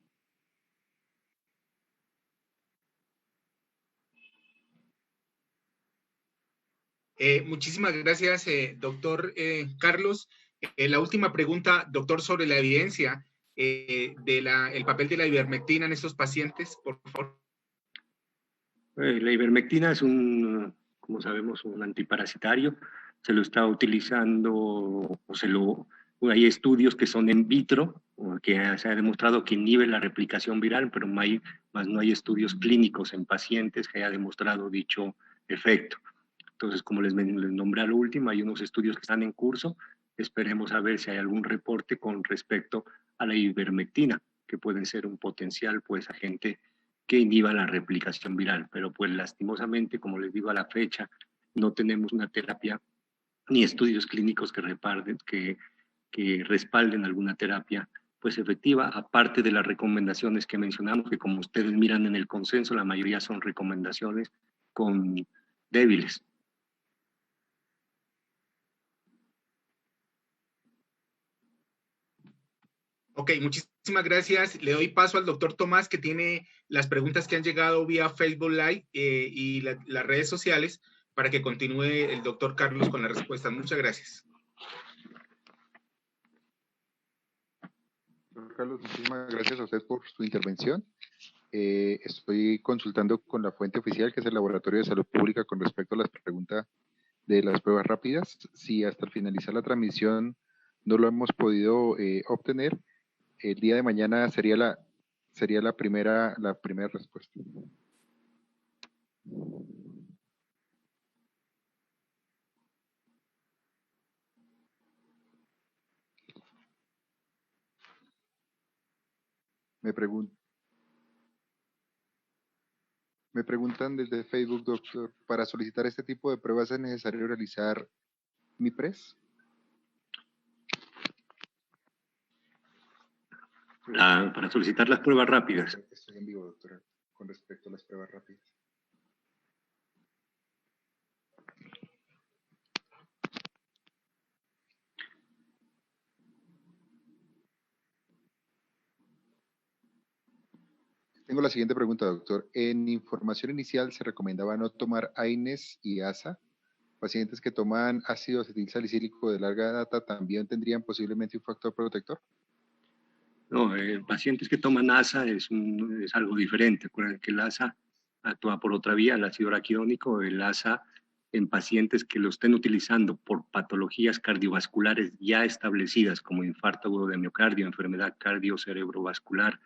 Muchísimas gracias, doctor Carlos. La última pregunta, doctor, sobre la evidencia el papel de la ivermectina en estos pacientes, por favor. La ivermectina es como sabemos, un antiparasitario. Se lo está utilizando, hay estudios que son in vitro, que se ha demostrado que inhibe la replicación viral, pero más no hay estudios clínicos en pacientes que haya demostrado dicho efecto. Entonces, como les nombré al último, hay unos estudios que están en curso. Esperemos a ver si hay algún reporte con respecto a la ivermectina, que pueden ser un potencial agente que inhiba la replicación viral. Pero pues lastimosamente, como les digo, a la fecha no tenemos una terapia ni estudios clínicos que respalden alguna terapia pues efectiva, aparte de las recomendaciones que mencionamos, que como ustedes miran en el consenso, la mayoría son recomendaciones débiles. Ok, muchísimas gracias. Le doy paso al doctor Tomás, que tiene las preguntas que han llegado vía Facebook Live y las redes sociales, para que continúe el doctor Carlos con las respuestas. Muchas gracias. Doctor Carlos, muchísimas gracias a usted por su intervención. Estoy consultando con la fuente oficial, que es el Laboratorio de Salud Pública, con respecto a las preguntas de las pruebas rápidas. Si hasta finalizar la transmisión no lo hemos podido obtener, el día de mañana sería la primera respuesta. Me preguntan desde Facebook, doctor, ¿para solicitar este tipo de pruebas es necesario realizar MIPRES? Para solicitar las pruebas rápidas. Estoy en vivo, doctora, con respecto a las pruebas rápidas. Tengo la siguiente pregunta, doctor. En información inicial se recomendaba no tomar AINES y ASA. ¿Pacientes que toman ácido acetilsalicílico de larga data también tendrían posiblemente un factor protector? No, pacientes que toman ASA es algo diferente. Recuerden que el ASA actúa por otra vía, el ácido araquidónico. El ASA en pacientes que lo estén utilizando por patologías cardiovasculares ya establecidas, como infarto agudo de miocardio, enfermedad cardiocerebrovascular,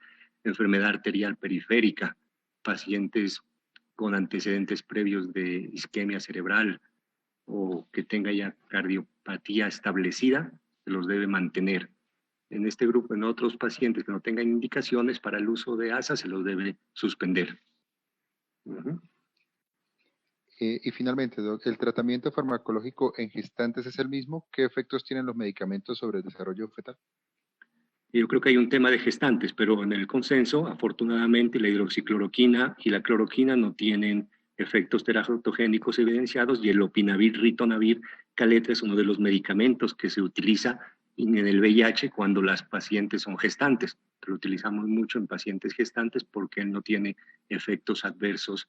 enfermedad arterial periférica, pacientes con antecedentes previos de isquemia cerebral o que tenga ya cardiopatía establecida, se los debe mantener. En este grupo, en otros pacientes que no tengan indicaciones para el uso de ASA, se los debe suspender. Y finalmente, doc, ¿el tratamiento farmacológico en gestantes es el mismo? ¿Qué efectos tienen los medicamentos sobre el desarrollo fetal? Yo creo que hay un tema de gestantes, pero en el consenso, afortunadamente, la hidroxicloroquina y la cloroquina no tienen efectos teratogénicos evidenciados, y el lopinavir, ritonavir, caleta es uno de los medicamentos que se utiliza en el VIH cuando las pacientes son gestantes. Lo utilizamos mucho en pacientes gestantes porque no tiene efectos adversos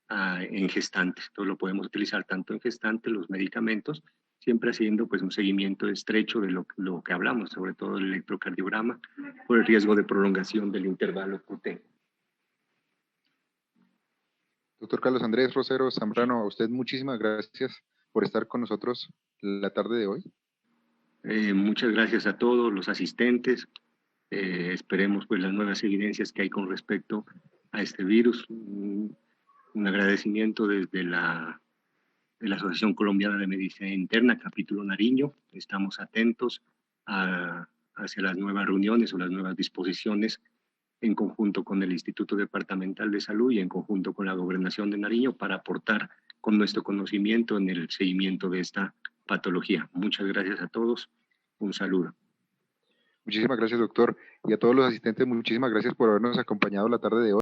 en gestantes. Entonces lo podemos utilizar tanto en gestantes, los medicamentos, siempre haciendo pues un seguimiento estrecho de lo que hablamos, sobre todo el electrocardiograma, por el riesgo de prolongación del intervalo QT. Doctor Carlos Andrés Rosero Zambrano, a usted muchísimas gracias por estar con nosotros la tarde de hoy. Muchas gracias a todos los asistentes. Esperemos pues las nuevas evidencias que hay con respecto a este virus. Un agradecimiento desde la Asociación Colombiana de Medicina Interna, capítulo Nariño. Estamos atentos hacia las nuevas reuniones o las nuevas disposiciones en conjunto con el Instituto Departamental de Salud y en conjunto con la Gobernación de Nariño para aportar con nuestro conocimiento en el seguimiento de esta patología. Muchas gracias a todos. Un saludo. Muchísimas gracias, doctor. Y a todos los asistentes, muchísimas gracias por habernos acompañado la tarde de hoy.